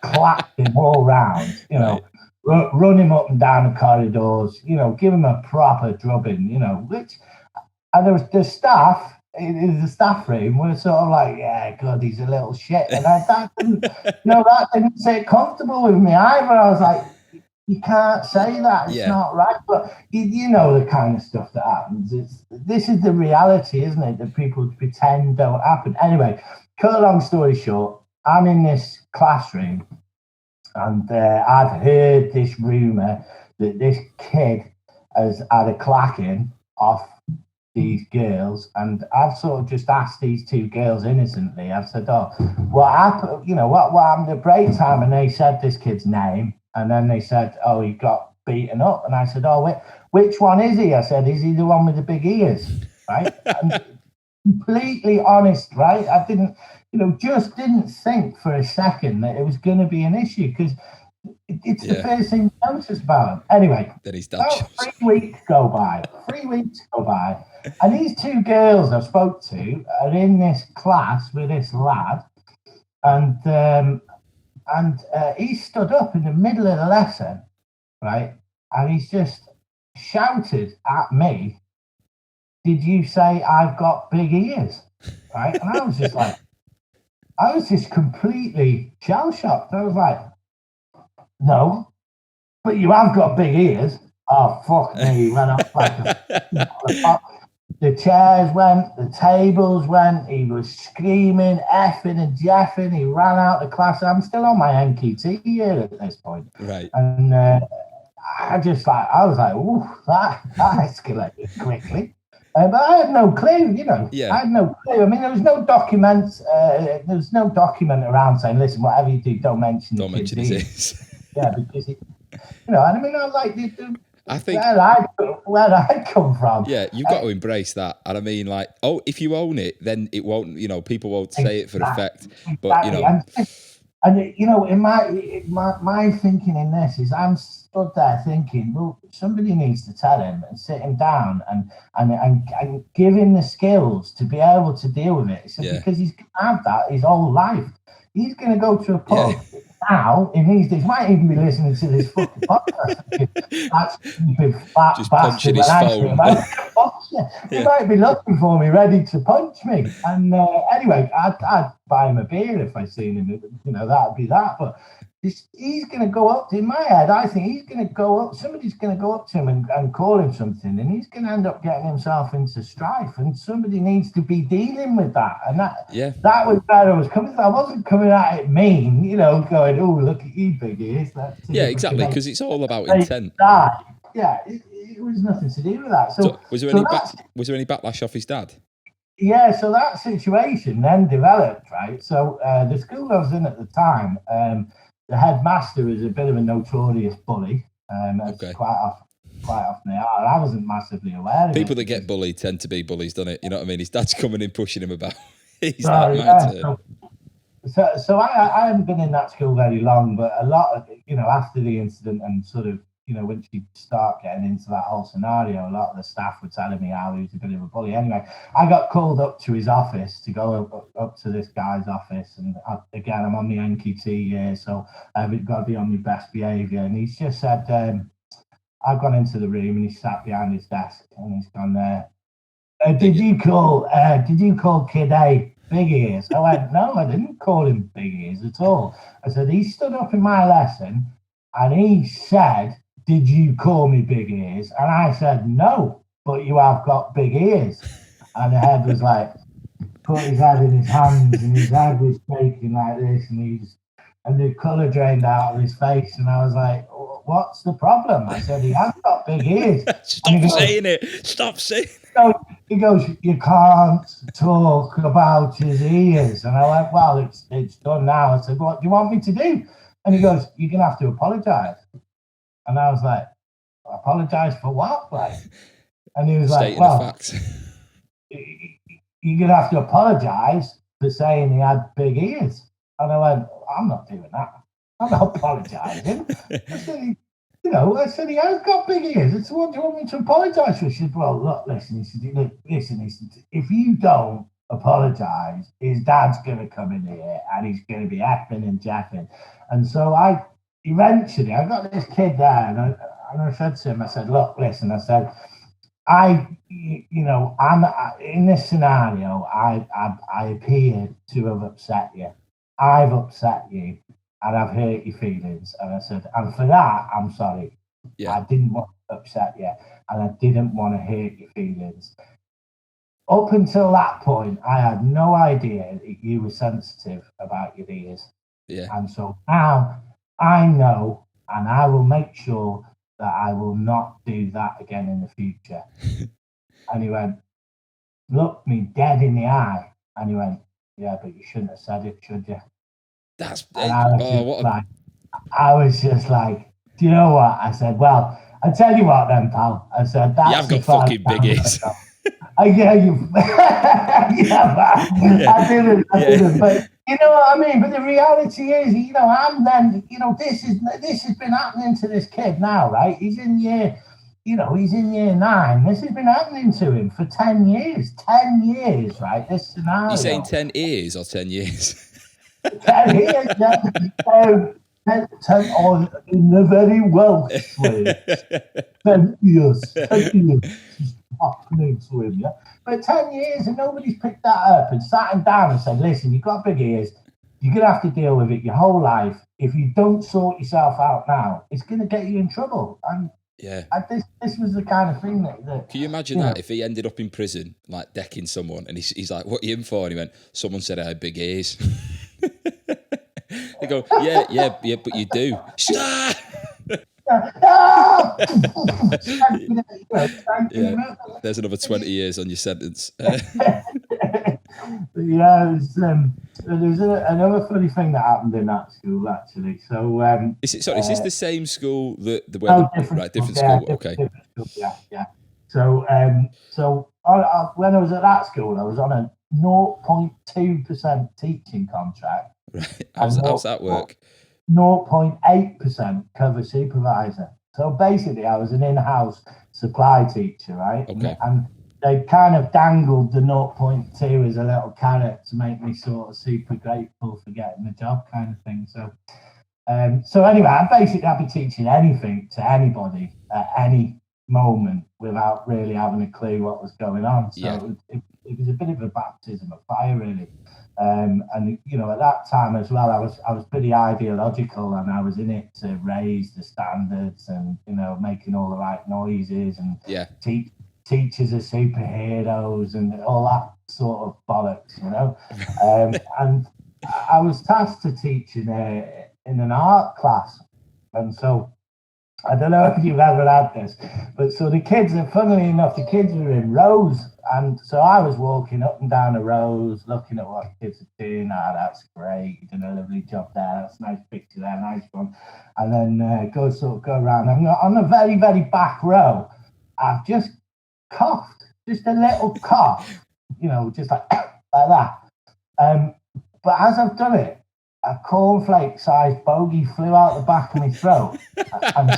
clapped him all round, you know. Right. Run him up and down the corridors, you know, give him a proper drubbing, you know, and there was the staff in the staff room were sort of like, yeah, God, he's a little shit. And that didn't sit comfortable with me either. I was like, you can't say that. It's not right. But you know the kind of stuff that happens. This is the reality, isn't it? That people pretend don't happen. Anyway, cut a long story short, I'm in this classroom. And I've heard this rumour that this kid has had a clacking off these girls, and I've sort of just asked these two girls innocently. I've said, "Oh, what happened? You know, what happened at break time?" And they said this kid's name, and then they said, "Oh, he got beaten up." And I said, "Oh, which one is he?" I said, "Is he the one with the big ears?" Right? And completely honest, right? I didn't. Just didn't think for a second that it was going to be an issue, because it's the first thing you notice about him. Anyway, then he's done. 3 weeks go by, and these two girls I spoke to are in this class with this lad, and he stood up in the middle of the lesson, right, and he's just shouted at me, "Did you say I've got big ears?" Right, and I was just completely shell-shocked. I was like, "No, but you have got big ears." Oh, fuck me. He went off like the chairs went, the tables went, he was screaming, effing and jeffing. He ran out the class. I'm still on my NQT year at this point. Right. And I was like, ooh, that escalated quickly. But I had no clue, I had no clue. I mean, there was no document. Around saying, "Listen, whatever you do, don't mention his ears." Yeah, because and I mean, I like I think where I come from. Yeah, you've got to embrace that, and I mean, like, if you own it, then it won't. People won't say it for effect. But And in my thinking in this is, I'm stood there thinking, well, somebody needs to tell him and sit him down and give him the skills to be able to deal with it. So because he's going to have that his whole life. He's going to go to a pub, now, in these days, might even be listening to this fucking podcast. That's stupid fat Just bastard. punching his phone. He might be looking for me, ready to punch me. And anyway, I'd buy him a beer if I seen him. You know, that'd be that. But he's going to go up, in my head, I think he's going to go up, somebody's going to go up to him and call him something, and he's going to end up getting himself into strife, and somebody needs to be dealing with that. And that was where I was coming from. I wasn't coming at it mean, you know, going, oh, look at you, big ears. Yeah, exactly, because it's all about intent. Yeah, it was nothing to do with that. So was there any backlash off his dad? Yeah, so that situation then developed, right? So the school I was in at the time, the headmaster was a bit of a notorious bully. Quite often they are. I wasn't massively aware of it. People that get bullied tend to be bullies, don't it? You know what I mean? His dad's coming in, pushing him about. He's like, So I haven't been in that school very long, but a lot of, you know, after the incident and sort of, you know, once you start getting into that whole scenario, a lot of the staff were telling me how he was a bit of a bully. Anyway, I got called up to his office to go up to this guy's office. And again, I'm on the NQT year, so I've got to be on my best behaviour. And he's just said, I've gone into the room and he's sat behind his desk and he's gone there. Did you call Kid A big ears? I went, no, I didn't call him big ears at all. I said, he stood up in my lesson and he said, did you call me big ears? And I said, no, but you have got big ears. And the head was like, put his head in his hands and his head was shaking like this and the colour drained out of his face. And I was like, what's the problem? I said, he has got big ears. Stop saying it. He goes, you can't talk about his ears. And I went, well, it's done now. I said, what do you want me to do? And he goes, you're going to have to apologise. And I was like, apologise for what? Like, and he was like, well, you're going to have to apologise for saying he had big ears. And I went, I'm not doing that. I'm not apologising. I said, he has got big ears. I said, what do you want me to apologise for? She said, well, look, listen. He said, if you don't apologise, his dad's going to come in here and he's going to be effing and jeffing. And so eventually I got this kid there and I said to him, I said, look, listen, I said, I'm in this scenario, I appear to have upset you. I've upset you and I've hurt your feelings. And I said, and for that, I'm sorry. Yeah. I didn't want to upset you and I didn't want to hurt your feelings. Up until that point, I had no idea that you were sensitive about your ears. Yeah. And so now I know, and I will make sure that I will not do that again in the future. And he went, looked me dead in the eye. And he went, yeah, but you shouldn't have said it, should you? I was just like, do you know what? I said, well, I tell you what then, pal. I said, that's you have got fucking big ears. I didn't. But you know what I mean? But the reality is, this has been happening to this kid now, right? He's in year 9. This has been happening to him for 10 years. 10 years, right? This scenario. You saying 10 years or 10 years? 10 years, yeah. 10 or in the very Welsh way. 10 years. 10 years. Happening to him, yeah. But 10 years and nobody's picked that up and sat him down and said, listen, you've got big ears. You're going to have to deal with it your whole life. If you don't sort yourself out now, it's going to get you in trouble. And yeah, this was the kind of thing that can you imagine that if he ended up in prison, like decking someone, and he's like, what are you in for? And he went, someone said I had big ears. They go, yeah, but you do. Stop! Yeah, there's another 20 years on your sentence. Yeah, there's another funny thing that happened in that school actually. So, is this the same school that the different school? Yeah, okay. Different school, yeah. So when I was at that school, I was on a 0.2% teaching contract. Right. How's that work? 0.8% cover supervisor. So basically, I was an in-house supply teacher, right? Okay. And they kind of dangled the 0.2 as a little carrot to make me sort of super grateful for getting the job, kind of thing. So So anyway, I'd be teaching anything to anybody at any moment without really having a clue what was going on. So it was a bit of a baptism of fire, really. And you know, at that time as well, I was pretty ideological, and I was in it to raise the standards and, you know, making all the right noises and teachers are superheroes and all that sort of bollocks, you know. And I was tasked to teach in an art class, and so I don't know if you've ever had this, but so the kids, funnily enough, the kids were in rows, and so I was walking up and down the rows, looking at what kids are doing. That's great, you did a lovely job there. That's a nice picture there, nice one. And then go around. I'm on the very, very back row. I've just coughed, just a little cough, you know, just like that. But as I've done it, a cornflake-sized bogey flew out the back of my throat and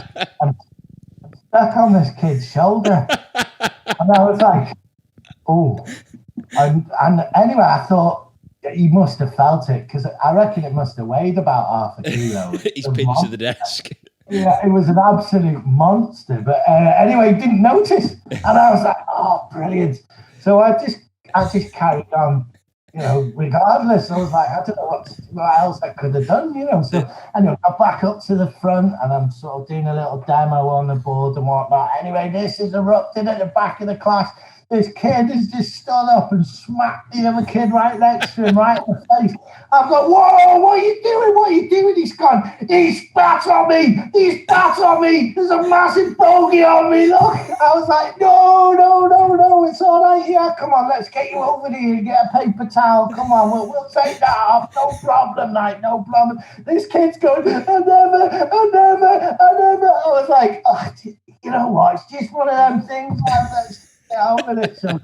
stuck on this kid's shoulder. And I was like, oh. And anyway, I thought he must have felt it, because I reckon it must have weighed about half a kilo. He's pinned to the desk. Yeah, it was an absolute monster. But anyway, he didn't notice. And I was like, oh, brilliant. So I just carried on, you know, regardless. I was like, I don't know what else I could have done, you know. So anyway, I got back up to the front, and I'm sort of doing a little demo on the board and whatnot. Anyway, this is erupted at the back of the class. This kid has just stood up and smacked the other kid right next to him, right in the face. I've got, whoa, what are you doing? What are you doing? He's gone, he spat on me. He spat on me. There's a massive bogey on me. Look. I was like, no, it's all right. Yeah, come on, let's get you over here and get a paper towel. Come on, we'll take that off. No problem, mate, no problem. This kid's going, I never. I was like, oh, you know what? It's just one of them things. Get over it. So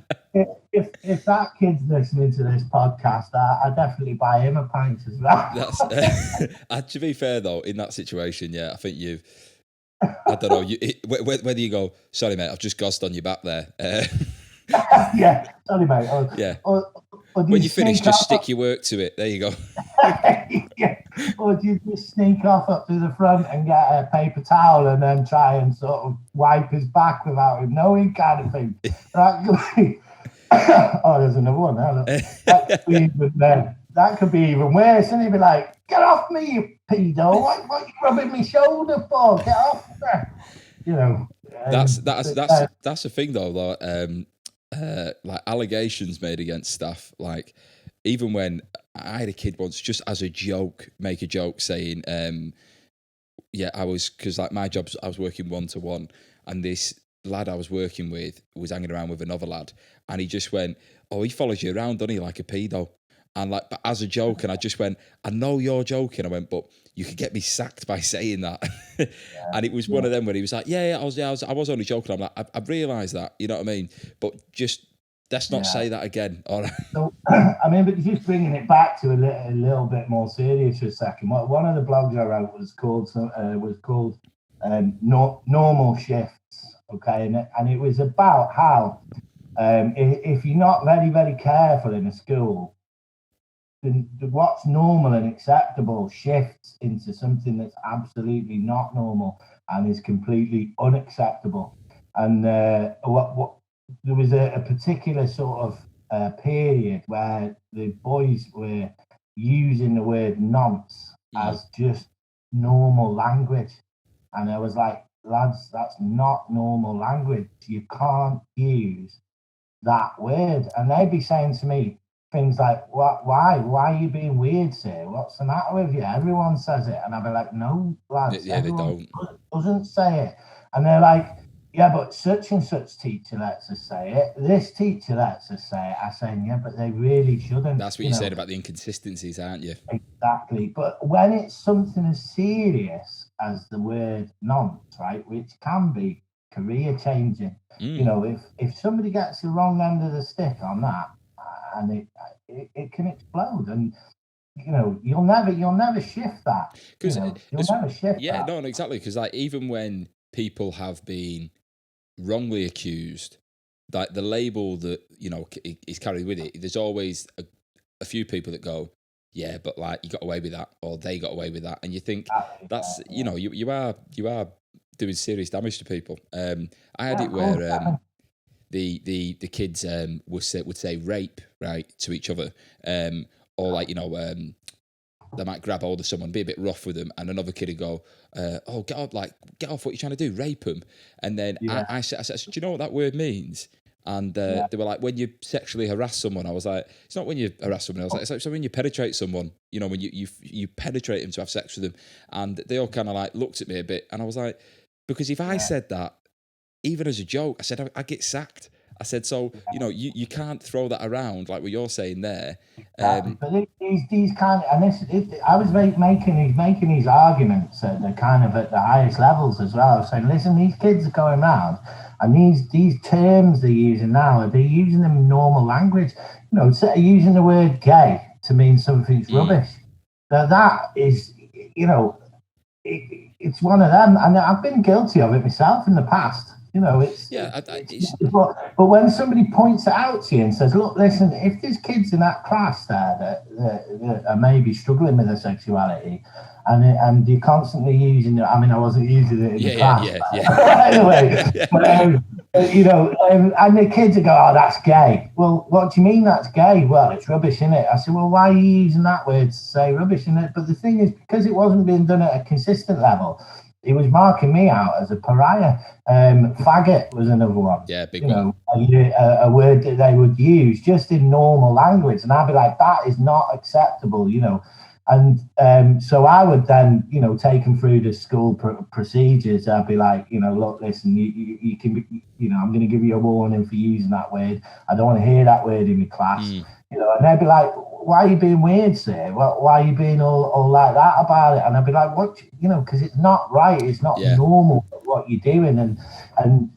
if that kid's listening to this podcast, I definitely buy him a pint as well. That's to be fair though, in that situation, I think you've, I don't know, whether you go, sorry mate, I've just gossed on your back there. Yeah, sorry mate. Or when you finish, just stick your work to it. There you go. Yeah. Or do you just sneak off up to the front and get a paper towel and then try and sort of wipe his back without him knowing, kind of thing? That could be, oh, there's another one. That could be even worse. And he'd be like, get off me, you pedo. What are you rubbing me shoulder for? Get off there. You know. That's the thing though, like allegations made against staff, like even when I had a kid once, just as a joke, make a joke saying, because like my job, I was working 1-to-1, and this lad I was working with was hanging around with another lad, and he just went, oh, he follows you around, doesn't he, like a pedo? And like, but as a joke, and I just went, I know you're joking. I went, but you could get me sacked by saying that. And it was one of them where he was like, I was only joking. I'm like, I've realised that, you know what I mean? But just let's not say that again. All right. So, I mean, but just bringing it back to a little bit more serious for a second. One of the blogs I wrote was called Normal Shifts. Okay, and it was about how if you're not very, very careful in a school, what's normal and acceptable shifts into something that's absolutely not normal and is completely unacceptable. And there was a particular sort of period where the boys were using the word nonce as just normal language. And I was like, lads, that's not normal language. You can't use that word. And they'd be saying to me things like, why are you being weird, sir? What's the matter with you? Everyone says it. And I'd be like, no, lads, everyone doesn't say it. And they're like, yeah, but such and such teacher lets us say it. This teacher lets us say it. I'm saying, yeah, but they really shouldn't. That's what you said about the inconsistencies, aren't you? Exactly. But when it's something as serious as the word nonce, right, which can be career changing, you know, if somebody gets the wrong end of the stick on that, and it can explode, and you know you'll never shift that. Because you'll never shift that. Yeah, no, exactly. Because like even when people have been wrongly accused, like the label that, you know, is carried with it, there's always a few people that go, yeah, but like you got away with that, or they got away with that, and you think that's you are doing serious damage to people. I had it where the kids would say rape, right, to each other, or like they might grab hold of someone, be a bit rough with them, and another kid would go, "Oh, get off! Get off! What you trying to do? Rape them?" And then I said, "Do you know what that word means?" And they were like, "When you sexually harass someone." I was like, "It's not when you harass someone." I was like, "It's when you penetrate someone. When you penetrate them to have sex with them." And they all kind of like looked at me a bit, and I was like, "Because if I said that, even as a joke, I said I get sacked." I said, so, you can't throw that around like what you're saying there. But these kind of, and I was making these arguments at the kind of at the highest levels as well. I was saying, listen, these kids are going around, and these terms they're using now, they're using them in normal language. Instead of using the word gay to mean something's rubbish. So that is, it's one of them, and I've been guilty of it myself in the past. But when somebody points it out to you and says, "Look, listen, if there's kids in that class there that are maybe struggling with their sexuality, and you're constantly using it," I mean, I wasn't using it in the class. Anyway, and the kids would go, "Oh, that's gay." Well, what do you mean that's gay? Well, it's rubbish, isn't it? I said, "Well, why are you using that word to say rubbish, isn't it?" But the thing is, because it wasn't being done at a consistent level, it was marking me out as a pariah. Faggot was another one. Yeah, big one. A word that they would use just in normal language, and I'd be like, that is not acceptable, And so I would then, take them through the school procedures. I'd be like, look, listen, you can be, I'm going to give you a warning for using that word. I don't want to hear that word in my class. And they'd be like, "Why are you being weird, sir? Why are you being all like that about it?" And I'd be like, "What? Because it's not right. It's not normal what you're doing." And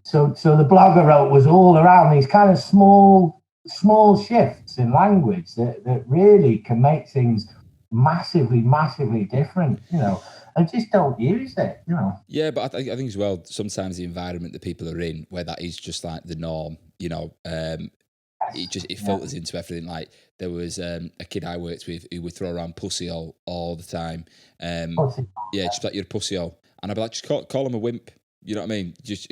so the blogger wrote was all around these kind of small shifts in language that really can make things massively different. And just don't use it. Yeah, but I think as well, sometimes the environment that people are in, where that is just like the norm, it filters into everything. Like there was a kid I worked with who would throw around pussyhole all the time. Just like you're a pussyhole, and I'd be like, just call him a wimp. You know what I mean? Just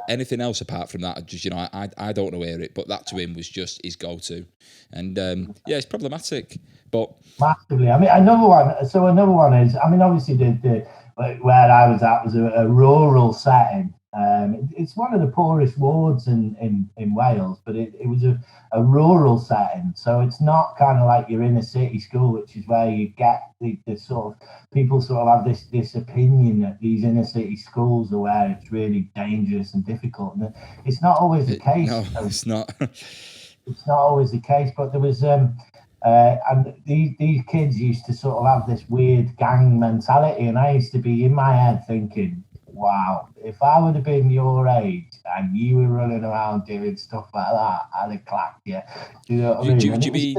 anything else apart from that, just I don't want to hear it. But that to him was just his go-to, and it's problematic. But massively. I mean, another one is, I mean, obviously the where I was at was a rural setting. It's one of the poorest wards in Wales, but it was a rural setting. So it's not kind of like your inner city school, which is where you get the sort of people sort of have this opinion that these inner city schools are where it's really dangerous and difficult. And it's not always the case. No, it's not. It's not always the case, but there was and these kids used to sort of have this weird gang mentality, and I used to be in my head thinking, wow, if I would have been your age and you were running around doing stuff like that, I'd have clapped you. Do you know what I mean?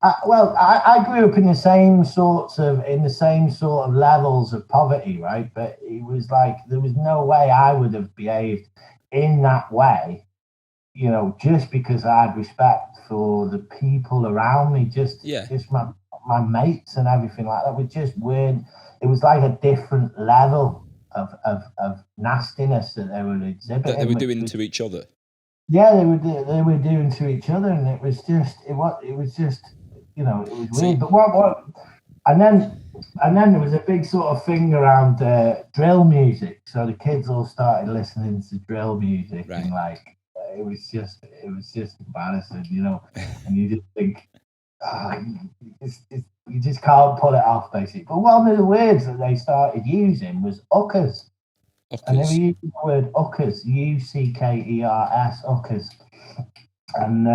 I grew up in the same sort of levels of poverty, right? But it was like there was no way I would have behaved in that way, just because I had respect for the people around me, just my mates and everything like that. We just weren't. It was like a different level of nastiness that they were exhibiting. That they were doing to each other. Yeah, they were doing to each other, and it was just it was weird. But what and then there was a big sort of thing around drill music. So the kids all started listening to drill music, right. And like it was just embarrassing, and you just think, you just can't put it off, basically. But one of the words that they started using was uckers. And they were using the word uckers, UCKERS, uckers. And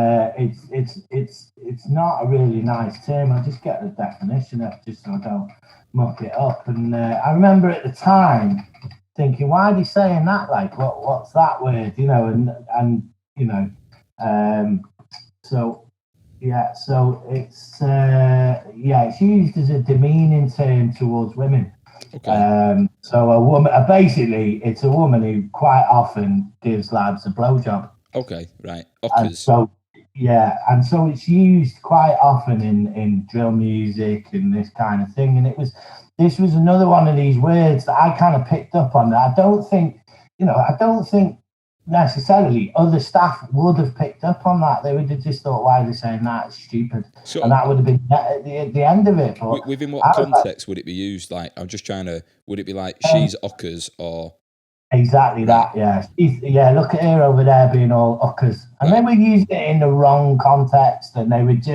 it's not a really nice term. I just get the definition up just so I don't muck it up. And I remember at the time thinking, why are they saying that? Like, what's that word? So it's used as a demeaning term towards women. Okay. So a woman, basically, it's a woman who quite often gives lads a blowjob. Okay, right. Uckers. Yeah, and so it's used quite often in drill music and this kind of thing. And this was another one of these words that I kind of picked up on. That I don't think necessarily other staff would have picked up on that. They would have just thought, why are they saying that? It's stupid. So, and that would have been the end of it. But within what context would it be used? Like, I'm just trying to, would it be like, she's uckers or? Exactly that, yeah. Look at her over there being all uckers. And they were using it in the wrong context, and they would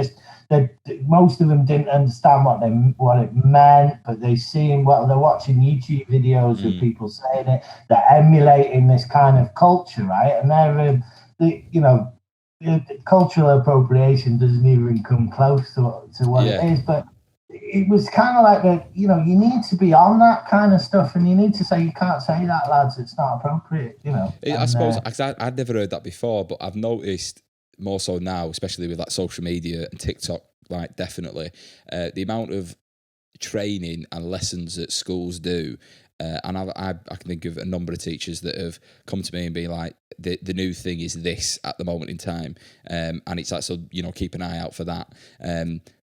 most of them didn't understand what it meant, but they're watching YouTube videos with people saying it. They're emulating this kind of culture, right? And the cultural appropriation doesn't even come close to what it is, but it was kind of like you need to be on that kind of stuff, and you need to say, you can't say that, lads, it's not appropriate, I suppose I'd never heard that before, but I've noticed more so now, especially with like social media and TikTok, like definitely the amount of training and lessons that schools do. And I can think of a number of teachers that have come to me and be like, the new thing is this at the moment in time, and it's like, so keep an eye out for that,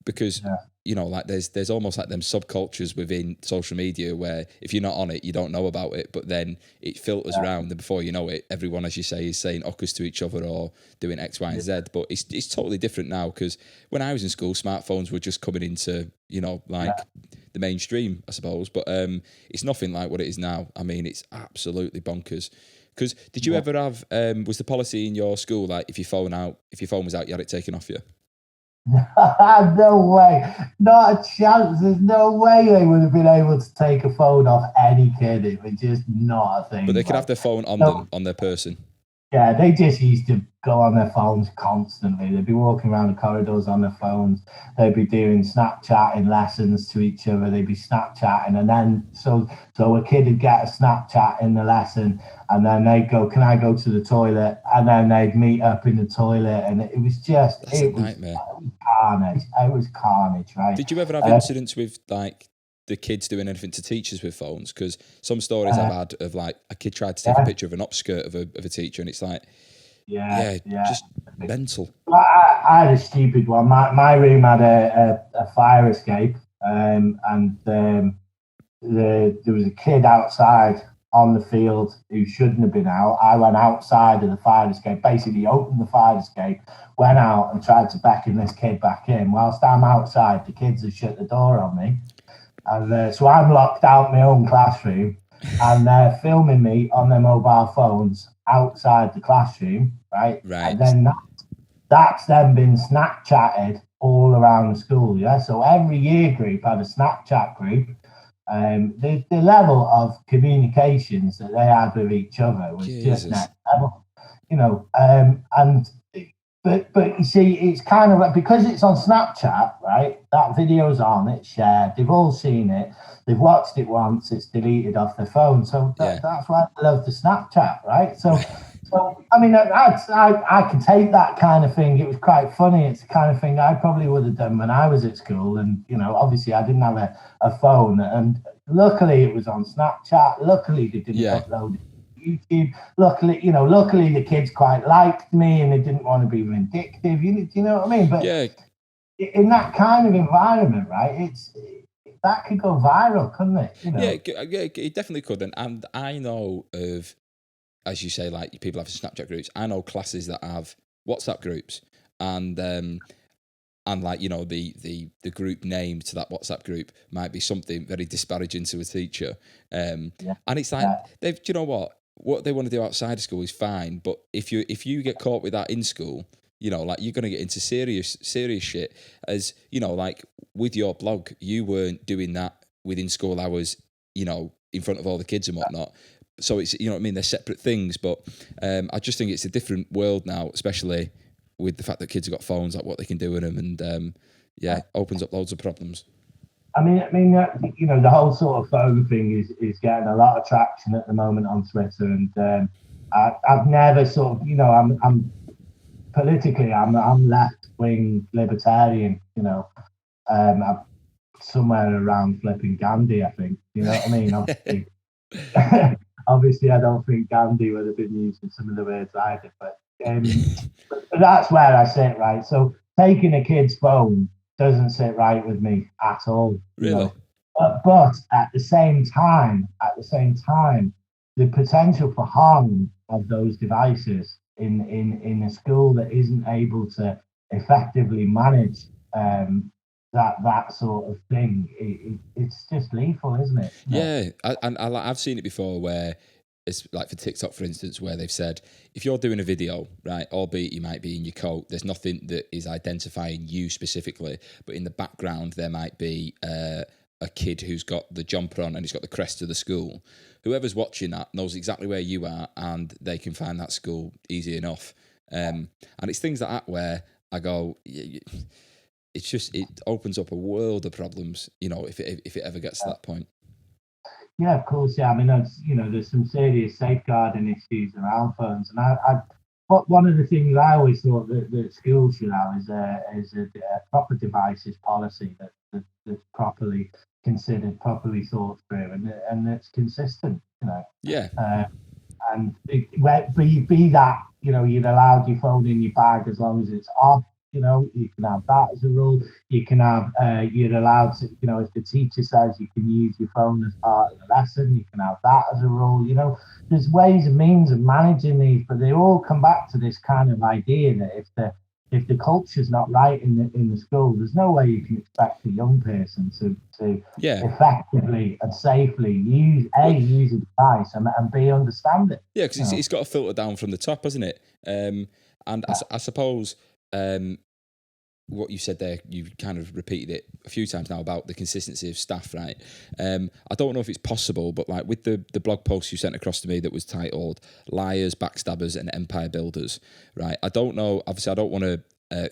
because like there's almost like them subcultures within social media where if you're not on it, you don't know about it, but then it filters around, and before you know it, everyone, as you say, is saying uckers to each other or doing X, Y, and Z. But it's totally different now, because when I was in school, smartphones were just coming into the mainstream, I suppose. But it's nothing like what it is now. I mean, it's absolutely bonkers. Because did you ever have was the policy in your school like if your phone was out, you had it taken off you? No way, not a chance. There's no way they would have been able to take a phone off any kid. It was just not a thing. But they could have their phone on them, on their person. Yeah, they just used to go on their phones constantly. They'd be walking around the corridors on their phones. They'd be doing Snapchatting lessons to each other. They'd be Snapchatting, and then so a kid would get a Snapchat in the lesson, and then they'd go, "Can I go to the toilet?" And then they'd meet up in the toilet, and it was just a nightmare. Carnage. It was carnage, right? Did you ever have incidents with like the kids doing anything to teachers with phones? Because some stories I've had of like a kid tried to take a picture of an upskirt of a teacher, and it's like, just mental. Well, I had a stupid one. My room had a fire escape, and there was a kid outside on the field who shouldn't have been out. I went outside of the fire escape, basically opened the fire escape, went out and tried to beckon this kid back in. Whilst I'm outside, the kids had shut the door on me. And so I'm locked out in my own classroom, and they're filming me on their mobile phones outside the classroom, right? And then that's then been Snapchatted all around the school, yeah? So every year group had a Snapchat group. The level of communications that they had with each other was just next level, But you see, it's kind of like, because it's on Snapchat, right? That video's on, it's shared. They've all seen it. They've watched it once. It's deleted off their phone. So that's why I love the Snapchat, right? So I mean, I can take that kind of thing. It was quite funny. It's the kind of thing I probably would have done when I was at school. And, obviously I didn't have a phone. And luckily it was on Snapchat. Luckily they didn't upload it. YouTube. Luckily the kids quite liked me and they didn't want to be vindictive. You know what I mean? But in that kind of environment, right, that could go viral, couldn't it? Yeah, it definitely could. And I know of, as you say, like people have Snapchat groups. I know classes that have WhatsApp groups, and like the group name to that WhatsApp group might be something very disparaging to a teacher. And it's like do you know what they want to do outside of school is fine, but if you get caught with that in school, like you're going to get into serious shit. As like with your blog, you weren't doing that within school hours, in front of all the kids and whatnot. So it's, what I mean, they're separate things, but I just think it's a different world now, especially with the fact that kids have got phones, like what they can do with them, and opens up loads of problems. I mean, the whole sort of phone thing is getting a lot of traction at the moment on Twitter, and I've never sort of, I'm politically, I'm left wing libertarian, I'm somewhere around flipping Gandhi, I think. You know what I mean? Obviously. Obviously, I don't think Gandhi would have been using some of the words either, but that's where I sit, right? So taking a kid's phone doesn't sit right with me at all. Really? But at the same time, the potential for harm of those devices in a school that isn't able to effectively manage that sort of thing, it's just lethal, isn't it? Yeah, I've seen it before where it's like for TikTok, for instance, where they've said if you're doing a video, right, albeit you might be in your coat, there's nothing that is identifying you specifically, but in the background there might be a kid who's got the jumper on and he's got the crest of the school. Whoever's watching that knows exactly where you are and they can find that school easy enough. And it's things like that where I go, it's just, it opens up a world of problems, if it ever gets to that point. Yeah, of course. Yeah, I mean, there's some serious safeguarding issues around phones, and one of the things I always thought that schools should have is a proper devices policy that's properly considered, properly thought through, and that's consistent. Yeah. And be that you're allowed your phone in your bag as long as it's off. You can have that as a rule. You can have, you're allowed to, if the teacher says you can use your phone as part of the lesson, you can have that as a rule. There's ways and means of managing these, but they all come back to this kind of idea that if the culture's not right in the school, there's no way you can expect a young person to effectively and safely use a device and B, understand it. Yeah, because it's got to filter down from the top, hasn't it? I suppose what you said there, you kind of repeated it a few times now about the consistency of staff, right? I don't know if it's possible, but like with the blog post you sent across to me that was titled Liars, Backstabbers and Empire Builders, right? I don't know, obviously I don't want to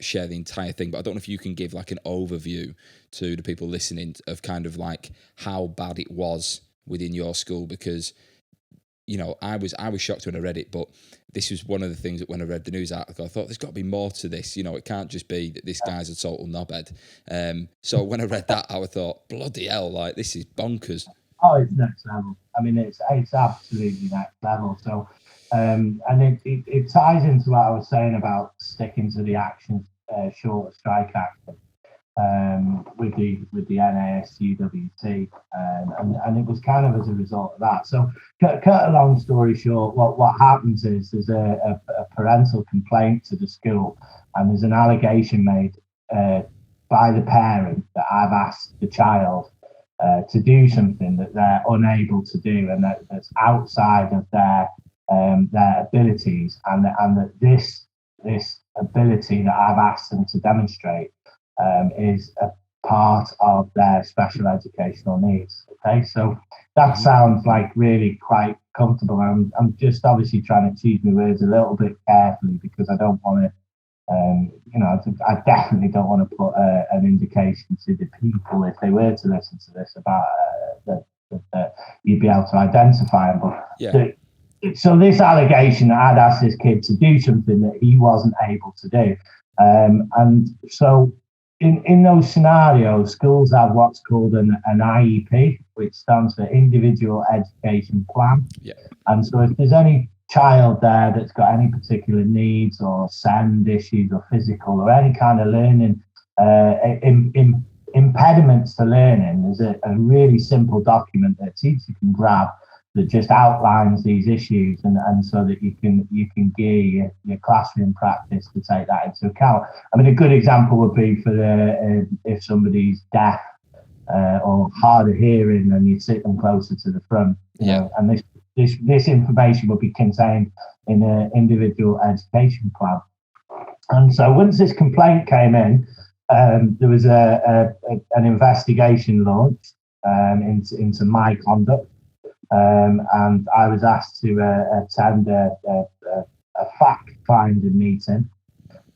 share the entire thing, but I don't know if you can give like an overview to the people listening of kind of like how bad it was within your school, because I was shocked when I read it, but this was one of the things that when I read the news article, I thought there's got to be more to this. It can't just be that this guy's a total knobhead. So when I read that, I thought, bloody hell, like this is bonkers. Oh, it's next level. I mean, it's absolutely next level. So, and it ties into what I was saying about sticking to the action, short of strike action. With the NASUWT, and it was kind of as a result of that. So, cut a long story short, what happens is there's a parental complaint to the school, and there's an allegation made by the parent that I've asked the child to do something that they're unable to do, and that's outside of their abilities, and that this ability that I've asked them to demonstrate is a part of their special educational needs. Okay, so that sounds like really quite comfortable. I'm just obviously trying to choose my words a little bit carefully because I don't want to, I definitely don't want to put an indication to the people if they were to listen to this about that you'd be able to identify them. But yeah. So this allegation that I'd asked this kid to do something that he wasn't able to do, and so. In those scenarios, schools have what's called an IEP, which stands for Individual Education Plan. Yeah. And so if there's any child there that's got any particular needs or SEND issues or physical or any kind of learning impediments to learning, there's a really simple document that a teacher can grab that just outlines these issues, and so that you can gear your classroom practice to take that into account. I mean, a good example would be for if somebody's deaf or hard of hearing, and you sit them closer to the front, and this information would be contained in an individual education plan. And so once this complaint came in, there was an investigation launched into my conduct. And I was asked to attend a fact-finding meeting.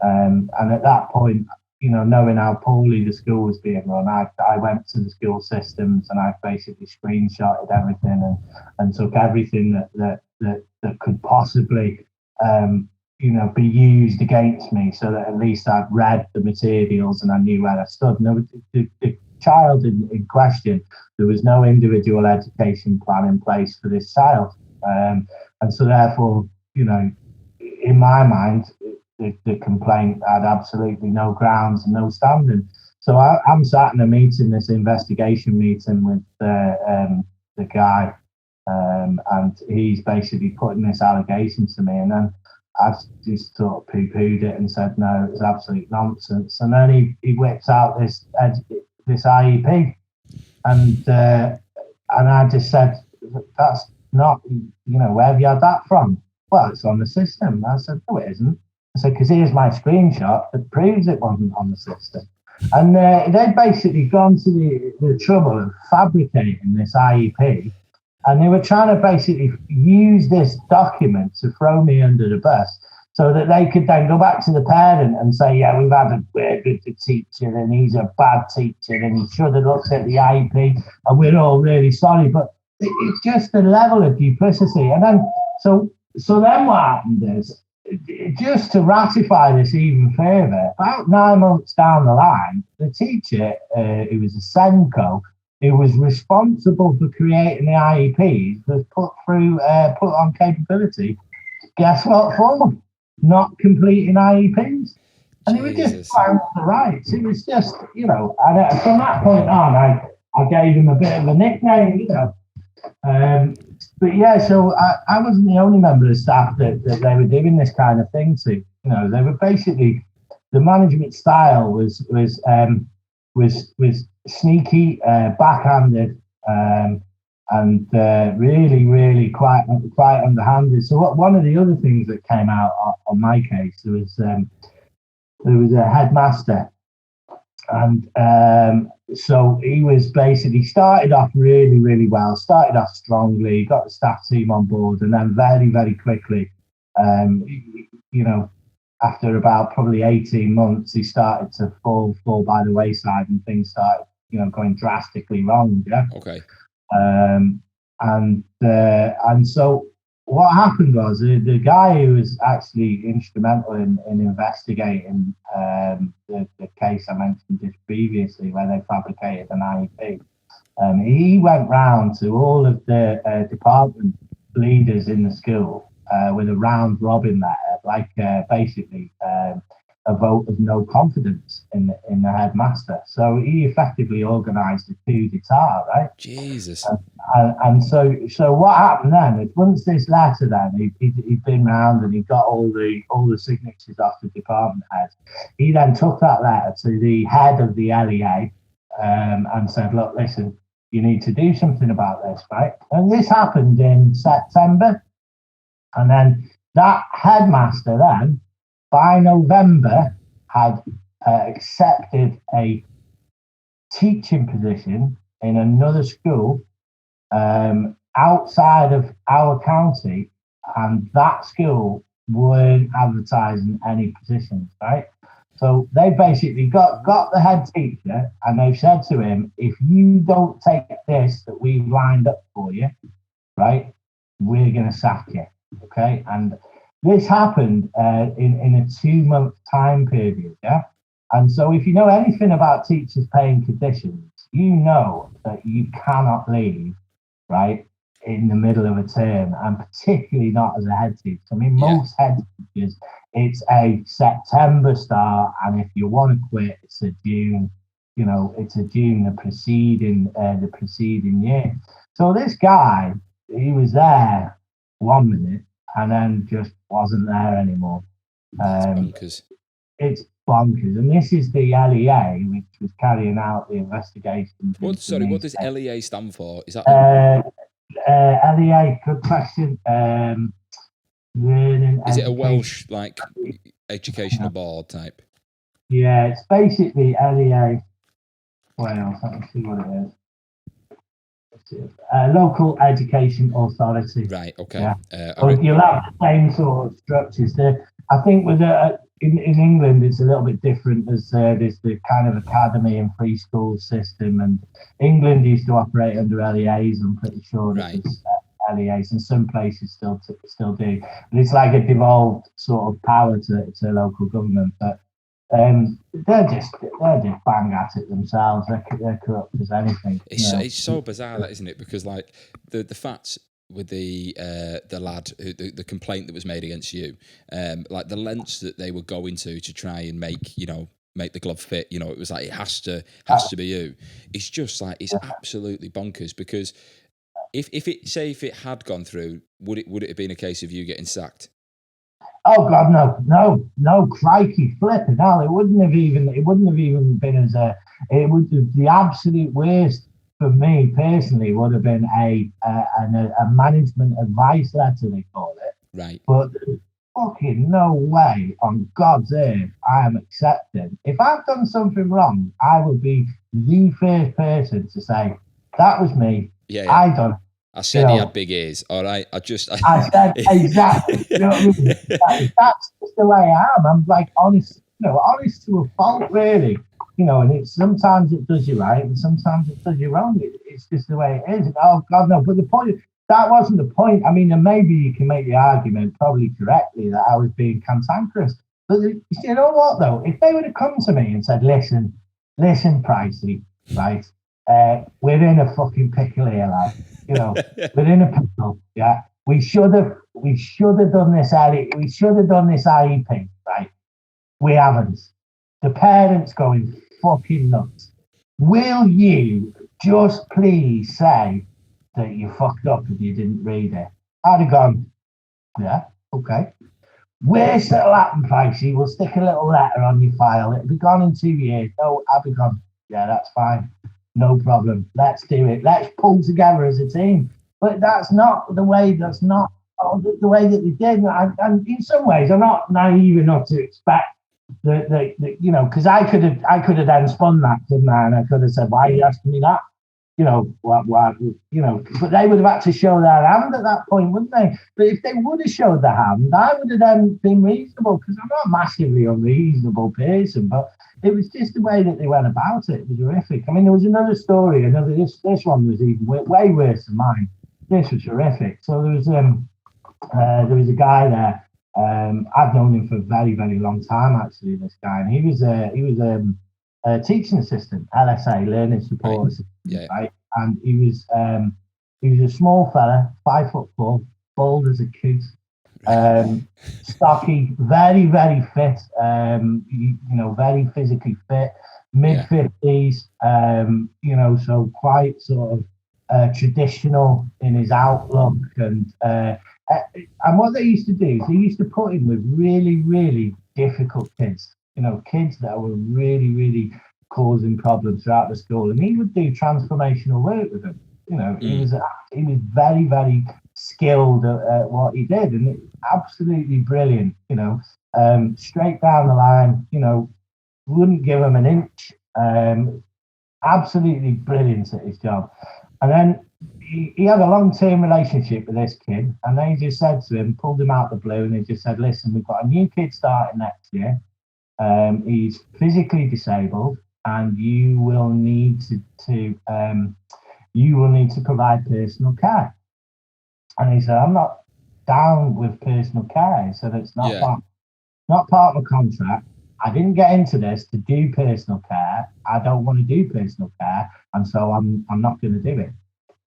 And at that point, knowing how poorly the school was being run, I went to the school systems and I basically screenshotted everything and took everything that could possibly, be used against me, so that at least I'd read the materials and I knew where I stood. And the child in question, there was no individual education plan in place for this child. And so therefore, you know, in my mind, the complaint had absolutely no grounds and no standing. So I'm sat in a meeting, this investigation meeting with the guy, and he's basically putting this allegation to me, and then I just sort of poo-pooed it and said no, it was absolute nonsense. And then he whips out this IEP, and I just said, that's not, you know, where have you had that from? Well, it's on the system. I said, no, it isn't. I said, because here's my screenshot that proves it wasn't on the system. And they'd basically gone to the trouble of fabricating this IEP, and they were trying to basically use this document to throw me under the bus so that they could then go back to the parent and say, yeah, we've had a good teacher and he's a bad teacher and he should have looked at the IEP and we're all really sorry. But it's just the level of duplicity. And then, so then what happened is, just to ratify this even further, about 9 months down the line, the teacher, who was a Senko, who was responsible for creating the IEPs, was put on capability. Guess what for? Not completing IEPs. And it was just found the rights. It was just, you know, and from that point on, I gave him a bit of a nickname, you know. But yeah, so I wasn't the only member of staff that they were doing this kind of thing to. You know, they were basically, the management style was sneaky, backhanded, and really, really quite underhanded. So one of the other things that came out on my case, there was a headmaster, and so he was basically started off really, really well, started off strongly, got the staff team on board, and then very, very quickly, you know, after about probably 18 months, he started to fall by the wayside, and things started, you know, going drastically wrong. Yeah. Okay. And so what happened was the guy who was actually instrumental in investigating the case I mentioned just previously, where they fabricated an IEP, he went round to all of the department leaders in the school with a round robin letter, like basically a vote of no confidence in the headmaster. So he effectively organised a coup d'etat, right? Jesus. And so what happened then is, once this letter then, he'd been round and he got all the signatures off the department heads. He then took that letter to the head of the LEA and said, look, listen, you need to do something about this, right? And this happened in September. And then that headmaster then, by November, had accepted a teaching position in another school outside of our county, and that school weren't advertising any positions, right? So they basically got the head teacher, and they said to him, if you don't take this that we've lined up for you, right, we're going to sack you, okay? And this happened in a 2-month time period, yeah? And so if you know anything about teachers' paying conditions, you know that you cannot leave, right, in the middle of a term, and particularly not as a head teacher. I mean, most head teachers, it's a September start, and if you want to quit, it's a June, you know, it's a June the preceding year. So this guy, he was there 1 minute and then just wasn't there anymore. Bonkers. It's bonkers. And this is the LEA, which was carrying out the investigation. What does LEA stand for? Is that LEA? Good question. Learning. Is it a Welsh like educational board type? Yeah, it's basically LEA Wales. Let me see what it is. Local Education Authority. Right. Okay. Yeah. You'll have the same sort of structures there. I think with in England, it's a little bit different. There's the kind of academy and free school system, and England used to operate under LEAs. I'm pretty sure that there's LEAs, and some places still do. And it's like a devolved sort of power to local government, but they're just bang at it themselves. They're corrupt as anything. It's so bizarre, that, isn't it? Because like the facts, the lad, the complaint that was made against you, like the lengths that they were going to try and make the glove fit. It was like it has to be you. It's just like it's absolutely bonkers, because if it had gone through, would it have been a case of you getting sacked? Oh God, no, crikey, flipping hell! It wouldn't have even been as it would have, the absolute worst for me personally would have been a management advice letter, they call it. Right. But there's fucking no way on God's earth I am accepting. If I've done something wrong, I would be the first person to say that was me. Yeah. I done it. I said he had big ears. All right. I said exactly. You know what I mean? That's just the way I am. I'm like honest to a fault, really. And it's sometimes it does you right, and sometimes it does you wrong. It's just the way it is. And, oh God, no! But the point, that wasn't the point. I mean, and maybe you can make the argument, probably correctly, that I was being cantankerous. But you know what, though? If they would have come to me and said, "Listen, Pricey, right? We're in a fucking pickle here, lad. We're in a pickle. Yeah, we should have done this. We should have done this IEP, right? We haven't. The parents going fucking nuts. Will you just please say that you fucked up and you didn't read it?" I'd have gone, yeah, okay. Where's the Latin Pricey? We'll stick a little letter on your file. It'll be gone in 2 years. No, I'll be gone. Yeah, that's fine. No problem. Let's do it. Let's pull together as a team. But that's not the way. That's not the way that they did. And in some ways, I'm not naive enough to expect that because I could have then spun that, couldn't I? And I could have said, "Why are you asking me that?" But they would have had to show their hand at that point, wouldn't they? But if they would have showed their hand, I would have then been reasonable, because I'm not a massively unreasonable person, but it was just the way that they went about it. It was horrific. I mean, there was another story. This one was even way worse than mine. This was horrific. So there was a guy there. I've known him for a very, very long time, actually. This guy, and he was a teaching assistant, LSA, learning support assistant, right? And he was a small fella, 5'4", bald as a coot, stocky, very, very fit, very physically fit, mid-50s, so quite sort of traditional in his outlook. And what they used to do is they used to put him with really, really difficult kids, kids that were really, really causing problems throughout the school. And he would do transformational work with them. He was very, very skilled at what he did, and absolutely brilliant. Straight down the line. Wouldn't give him an inch. Absolutely brilliant at his job. And then he had a long-term relationship with this kid, and they just said to him, pulled him out the blue, and they just said, "Listen, we've got a new kid starting next year. He's physically disabled, and you will need to provide personal care." And he said, "I'm not down with personal care." He said, "It's not part of my contract. I didn't get into this to do personal care. I don't want to do personal care, and so I'm not going to do it.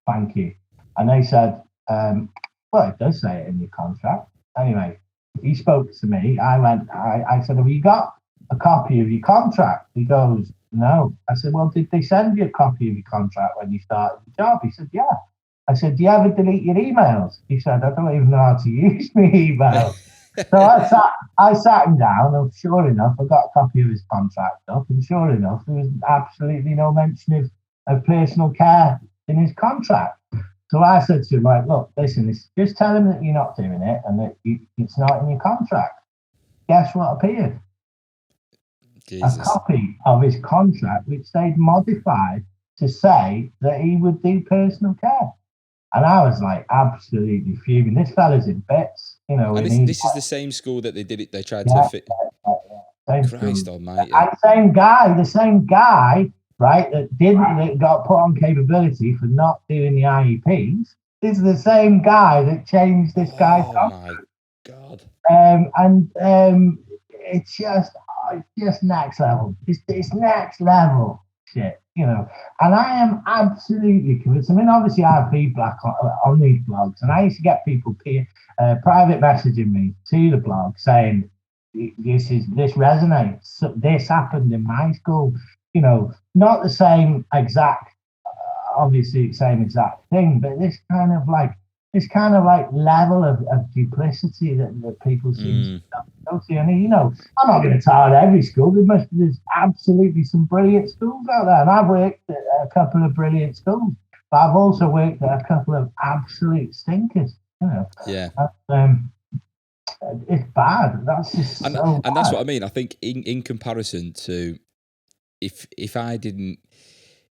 Thank you." And they said, "Well, it does say it in your contract." Anyway, he spoke to me. I said, "Have you got a copy of your contract?" He goes, "No." I said, "Well, did they send you a copy of your contract when you started the job?" He said, "Yeah." I said, "Do you ever delete your emails?" He said, "I don't even know how to use my emails." So I sat him down, and sure enough, I got a copy of his contract up, and sure enough, there was absolutely no mention of personal care in his contract. So I said to him, like, "Look, listen, just tell him that you're not doing it and that it's not in your contract." Guess what appeared? Jesus. A copy of his contract, which they'd modified to say that he would do personal care. And I was like, absolutely fuming. This fella's in bits, And this is the same school that they did it. They tried to fit. Christ almighty. And the same guy, right, that got put on capability for not doing the IEPs, is the same guy that changed this guy's contract. Oh my God. It's just next level. It's next level shit. And I am absolutely convinced. I mean, obviously, I have feedback on these blogs, and I used to get people private messaging me to the blog saying, this resonates. So this happened in my school. Not the same exact, obviously, same exact thing, but this kind of like level of duplicity that people seem to go to. And I'm not going to target every school. There's absolutely some brilliant schools out there, and I've worked at a couple of brilliant schools, but I've also worked at a couple of absolute stinkers. Yeah. It's bad. That's just and that's what I mean. I think in comparison to if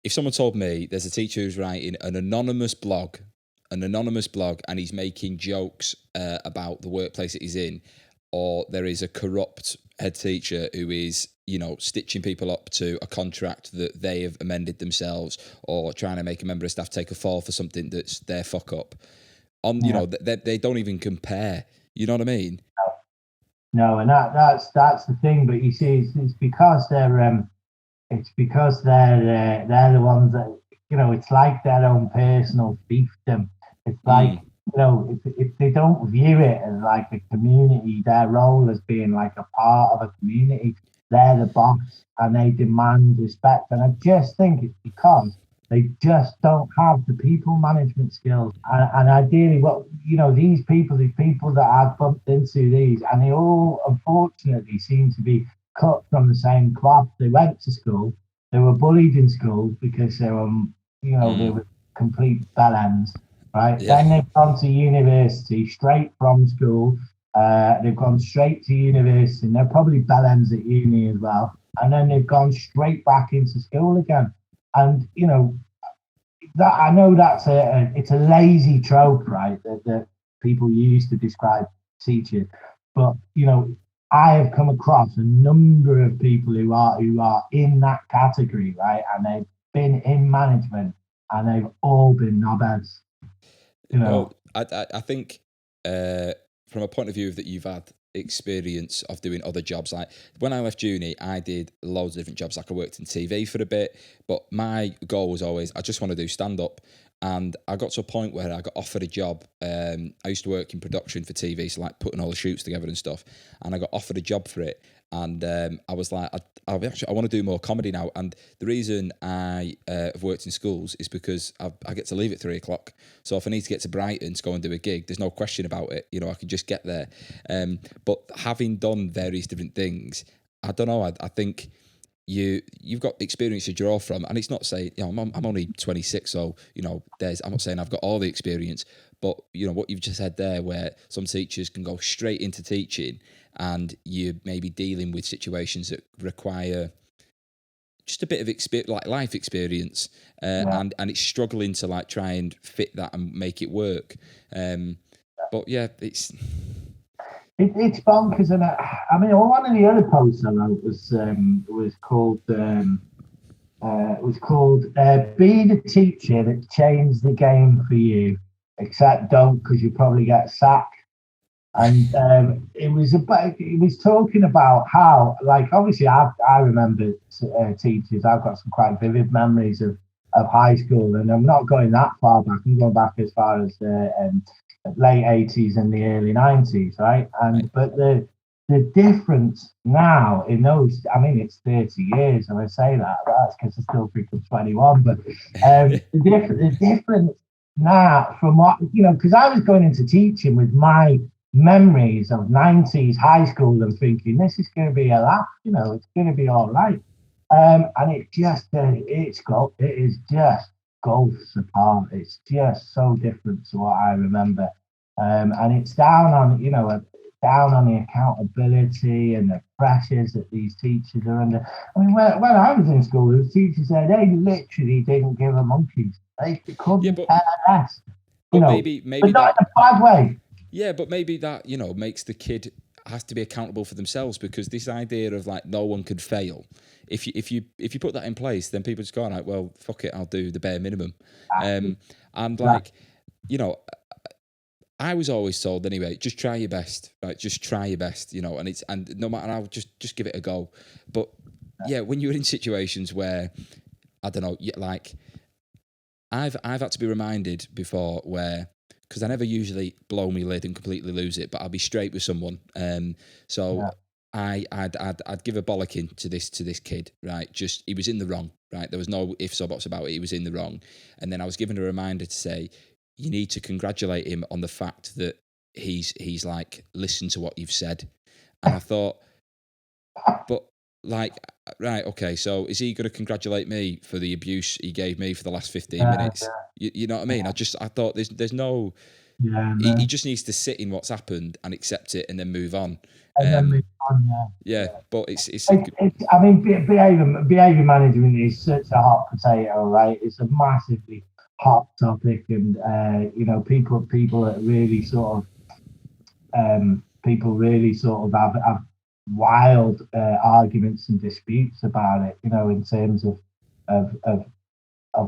someone told me there's a teacher who's writing an anonymous blog and he's making jokes about the workplace that he's in, or there is a corrupt head teacher who is stitching people up to a contract that they have amended themselves, or trying to make a member of staff take a fall for something that's their fuck up, they don't even compare. You know what I mean? No, and that's the thing. But you see, it's because they're the ones that it's like their own personal fiefdom. It's like if they don't view it as like a community, their role as being like a part of a community, they're the boss and they demand respect. And I just think it's because they just don't have the people management skills. And ideally, these people that I've bumped into and they all unfortunately seem to be cut from the same cloth. They went to school, they were bullied in school because they were, they were complete bellends, right? Yeah. Then they've gone to university straight from school. They've gone straight to university, and they're probably bellends at uni as well. And then they've gone straight back into school again. And that I know that's it's a lazy trope, right? That people use to describe teachers, but I have come across a number of people who are in that category, right? And they've been in management, and they've all been knobheads. Well, I think from a point of view that you've had experience of doing other jobs, like when I left uni, I did loads of different jobs. Like I worked in TV for a bit, but my goal was always I just want to do stand up. And I got to a point where I got offered a job. I used to work in production for TV, so like putting all the shoots together and stuff. And I got offered a job for it. And I was like, I want to do more comedy now. And the reason I have worked in schools is because I get to leave at 3:00. So if I need to get to Brighton to go and do a gig, there's no question about it. I can just get there. But having done various different things, I don't know. I think you've got experience to draw from, and it's not saying I'm only 26, so I'm not saying I've got all the experience, but what you've just said there, where some teachers can go straight into teaching, and you're maybe dealing with situations that require just a bit of experience, like life experience, and it's struggling to like try and fit that and make it work. But yeah, it's bonkers, and I mean, one of the other posts I wrote was called "Be the teacher that changed the game for you, except don't, because you probably get sacked." And it was talking about how, like, obviously I remember teachers. I've got some quite vivid memories of high school, and I'm not going that far back. I'm going back as far as the late 80s and the early 90s, right? But the difference now in those, I mean, it's 30 years, and I say that's because I still think I'm 21, but the difference now from what, because I was going into teaching with my memories of 90s high school and thinking this is going to be a laugh, it's going to be all right. And it just, it is just gulfs apart. It's just so different to what I remember. And it's down on the accountability and the pressures that these teachers are under. I mean, when I was in school, the teachers said they literally didn't give a monkeys. They couldn't care less. Maybe but not in a bad way. Yeah, but maybe that, makes the kid has to be accountable for themselves, because this idea of like no one could fail, if you put that in place, then people just go, like, well, fuck it, I'll do the bare minimum. And like, I was always told anyway, just try your best, right? Just try your best, and no matter how, just give it a go. But yeah, when you're in situations where I don't know, like I've had to be reminded before where, because I never usually blow me lid and completely lose it, but I'll be straight with someone. So I'd give a bollocking to this kid, right? Just, he was in the wrong, right? There was no ifs or buts about it. He was in the wrong. And then I was given a reminder to say, you need to congratulate him on the fact that he's like, listen to what you've said. And I thought, but like, right, okay, so is he going to congratulate me for the abuse he gave me for the last 15 minutes? You know what I mean? I thought there's no... He just needs to sit in what's happened and accept it and then move on. And then move on, but it's I mean, behaviour management is such a hot potato, right? It's a massively hot topic, and people that really sort of have wild arguments and disputes about it, in terms of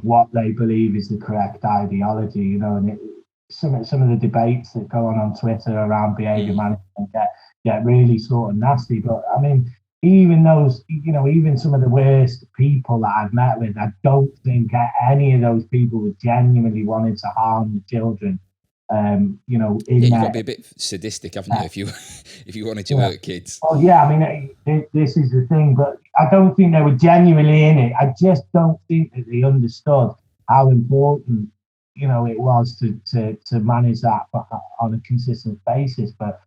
what they believe is the correct ideology, and some of the debates that go on Twitter around behaviour management get really sort of nasty. But I mean, even those, even some of the worst people that I've met with, I don't think any of those people were genuinely wanting to harm the children. You've got to be a bit sadistic, haven't you, if you wanted to hurt kids? Oh yeah, I mean, this is the thing, but I don't think they were genuinely in it. I just don't think that they understood how important, it was to manage that on a consistent basis. But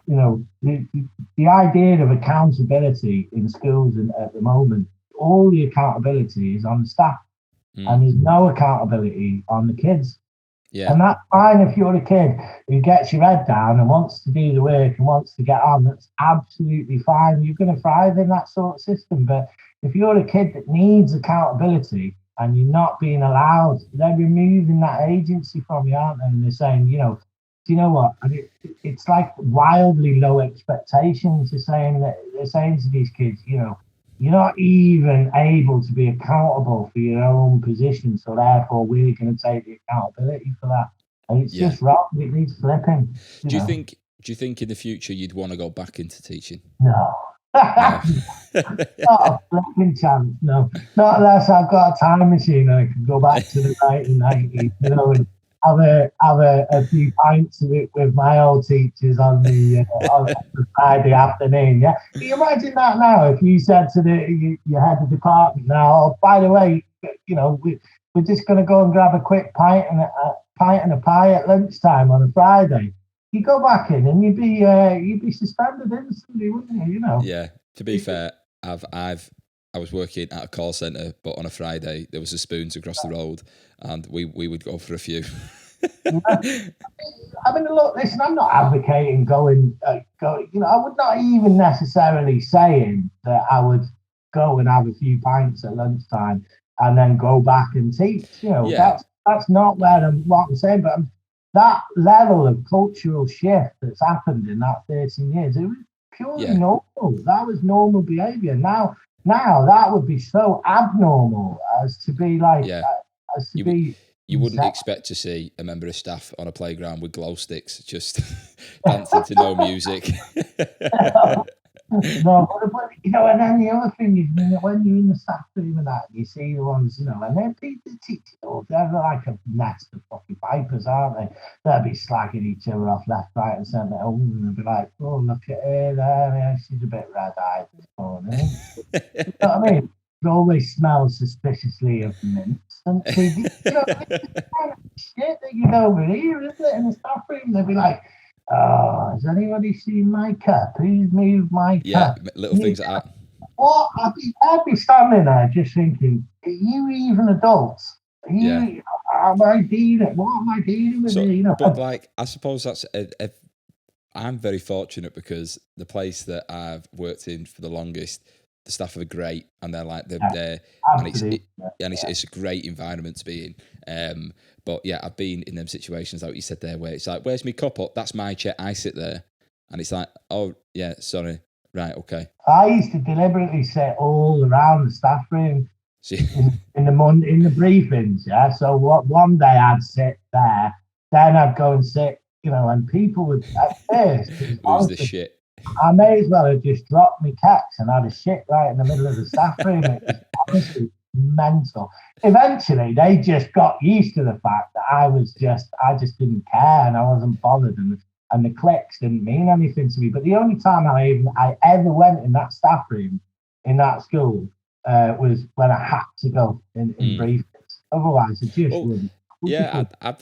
the idea of accountability in schools and at the moment, all the accountability is on the staff, and there's no accountability on the kids. Yeah. And that's fine if you're a kid who gets your head down and wants to do the work and wants to get on. That's absolutely fine. You're going to thrive in that sort of system. But if you're a kid that needs accountability and you're not being allowed, they're removing that agency from you, aren't they? And they're saying, do you know what? I mean, it's like wildly low expectations. They're saying to these kids, you're not even able to be accountable for your own position, so therefore we're going to take the accountability for that. And it's just wrong. It needs flipping. Do you think in the future you'd want to go back into teaching? No. Not a flipping chance. No, not unless I've got a time machine and I can go back to the 1990s, and have a few pints with my old teachers on the Friday afternoon. Yeah, can you imagine that now? If you said to your head of department now, oh, by the way, we're just going to go and grab a quick pint and a pie at lunchtime on a Friday. You go back in and you'd be suspended instantly, wouldn't you? Yeah. To be fair, I was working at a call centre, but on a Friday there was a Spoons across the road, and we would go for a few. I mean, look, listen, I'm not advocating going. I would not even necessarily saying that I would go and have a few pints at lunchtime and then go back and teach. That's not what I'm saying. But that level of cultural shift that's happened in that 13 years, it was purely normal. That was normal behaviour. Now that would be so abnormal as to be like, you wouldn't expect to see a member of staff on a playground with glow sticks just dancing to no music. No, but and then the other thing is when you're in the staff room and that, you see the ones, and then people teach they're like a nest of fucking vipers, aren't they? They'll be slagging each other off left, right, and centre. And they'll be like, oh, look at her there, yeah, she's a bit red-eyed this morning. You know what I mean? It always smells suspiciously of mints. And it's the kind of shit that you over here, isn't it? In the staff room, they'll be like, oh, has anybody seen my cup? Who's moved my cup? Yeah, little things like that. What? I'd be standing there just thinking, are you even adults? What am I dealing with here? But like, I suppose that's I'm very fortunate because the place that I've worked in for the longest, the staff are great, and they're like they're and it's a great environment to be in. But yeah, I've been in them situations like you said there, where it's like, "Where's my cup? Up? That's my chair. I sit there," and it's like, "Oh yeah, sorry, right, okay." I used to deliberately sit all around the staff room in the briefings. Yeah, so one day I'd sit there, then I'd go and sit, and people would at first lose the shit. I may as well have just dropped my cats and had a shit right in the middle of the staff room. It was honestly mental. Eventually, they just got used to the fact that I just didn't care and I wasn't bothered, and the cliques didn't mean anything to me. But the only time I ever went in that staff room in that school was when I had to go in briefings. Otherwise, it just wouldn't. Yeah, I've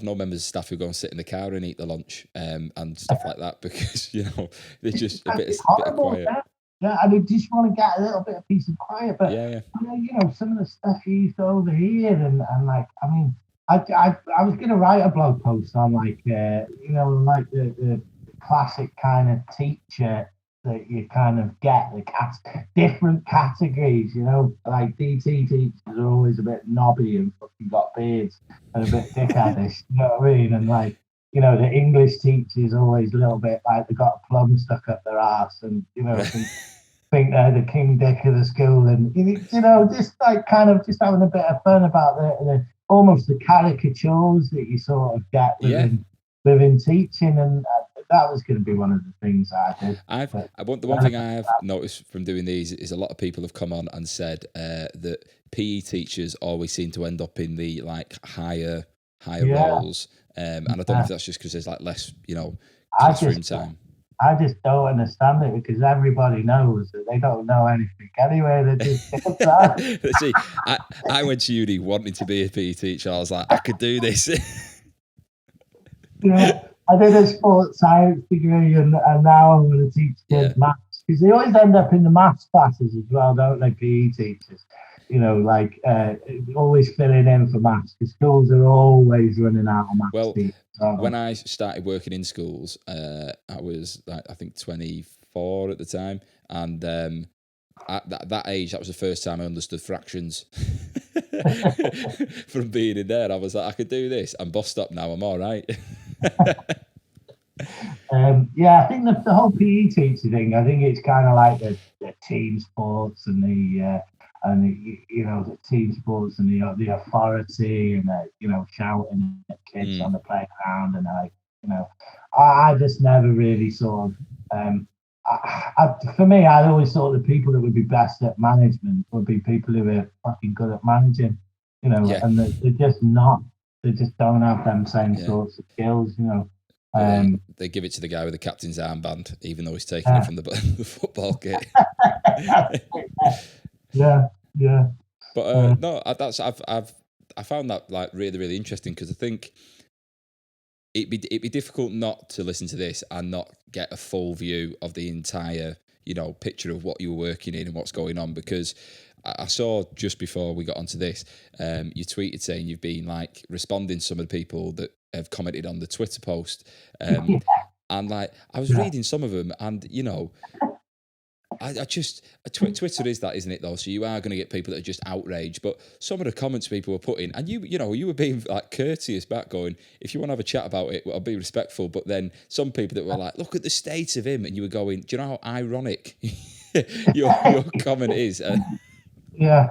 known members of staff who go and sit in the car and eat the lunch and stuff like that because they're just a bit of quiet. Yeah, and I just want to get a little bit of peace and quiet. But some of the stuff you used to overhear and like, I mean, I was going to write a blog post on like the classic kind of teacher that you kind of get, the different categories, like DT teachers are always a bit knobby and fucking got beards and a bit dickheadish, you know what I mean? And like, the English teachers always a little bit like they got a plum stuck up their ass and, think they're the king dick of the school and, just like kind of just having a bit of fun about the almost the caricatures that you sort of get within teaching, and that was going to be one of the things I did. The one thing I have noticed from doing these is a lot of people have come on and said that PE teachers always seem to end up in the like higher roles, and I don't know if that's just because there's like less, classroom time. I just don't understand it because everybody knows that they don't know anything anyway. They just See, I went to uni wanting to be a PE teacher. I was like, I could do this. I did a sports science degree and now I'm going to teach kids maths because they always end up in the maths classes as well, don't they, PE teachers? Always filling in for maths because schools are always running out of maths. Well, when I started working in schools, I was, I think, 24 at the time. And at that age, that was the first time I understood fractions. From being in there, I was like, I could do this. I'm bossed up now. I'm all right. I think the whole PE teacher thing, I think it's kind of like the team sports and the team sports and the authority and shouting at kids on the playground and I just never really sort of for me I always thought the people that would be best at management would be people who are fucking good at managing, and they're just not. They just don't have them same sorts of skills, They give it to the guy with the captain's armband, even though he's taking it from the football kit. Yeah. But no, I found that like really, really interesting because I think it'd be difficult not to listen to this and not get a full view of the entire picture of what you were working in and what's going on, because I saw just before we got onto this, you tweeted saying you've been like responding to some of the people that have commented on the Twitter post, and like I was reading some of them, and Twitter is that, isn't it though? So you are going to get people that are just outraged, but some of the comments people were putting, and you were being like courteous back, going, if you want to have a chat about it, I'll be respectful. But then some people that were like, look at the state of him, and you were going, do you know how ironic your comment is? Yeah,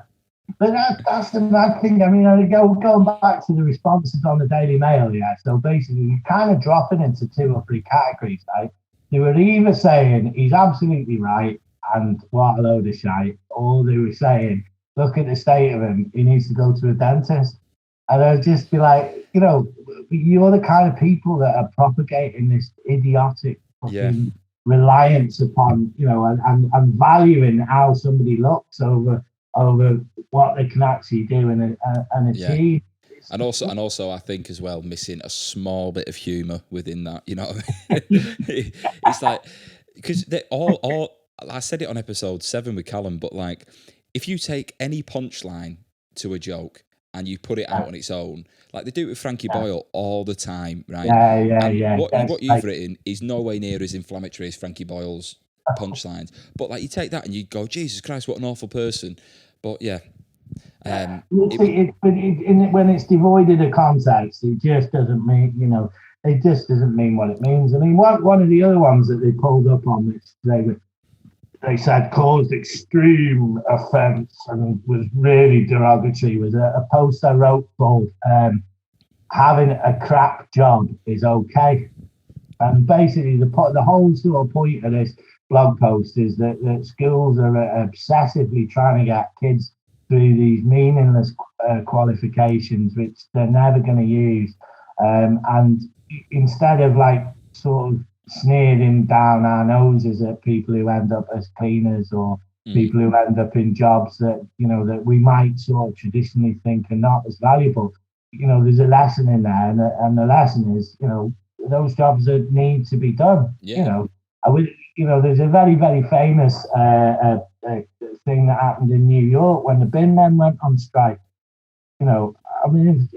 but that's the mad thing. I mean, going back to the responses on the Daily Mail, so basically you're kind of dropping into 2 or 3 categories, right? They were either saying he's absolutely right and what a load of shite, or they were saying, look at the state of him, he needs to go to a dentist. And I'd just be like, you're the kind of people that are propagating this idiotic fucking reliance upon, and valuing how somebody looks over what they can actually do and achieve. And also, I think as well, missing a small bit of humour within that. You know what I mean? It's like, because they all. I said it on episode 7 with Callum, but like, if you take any punchline to a joke and you put it out on its own, like they do it with Frankie Boyle all the time, right? Yeah. What you've written is no way near as inflammatory as Frankie Boyle's punchlines. But like, you take that and you go, Jesus Christ, what an awful person. But yeah. When it's devoid of context, it just doesn't mean, it just doesn't mean what it means. I mean, one of the other ones that they pulled up on, which they said caused extreme offence and was really derogatory, was a post I wrote called "Having a Crap Job is Okay." And basically, the whole sort of point of this blog post is that schools are obsessively trying to get kids through these meaningless qualifications, which they're never going to use. And instead of like sort of sneering down our noses at people who end up as cleaners or people who end up in jobs that, you know, that we might sort of traditionally think are not as valuable, you know, there's a lesson in there. And the lesson is, you know, those jobs that need to be done, you know. You know, there's a very, very famous thing that happened in New York when the bin men went on strike. You know, I mean,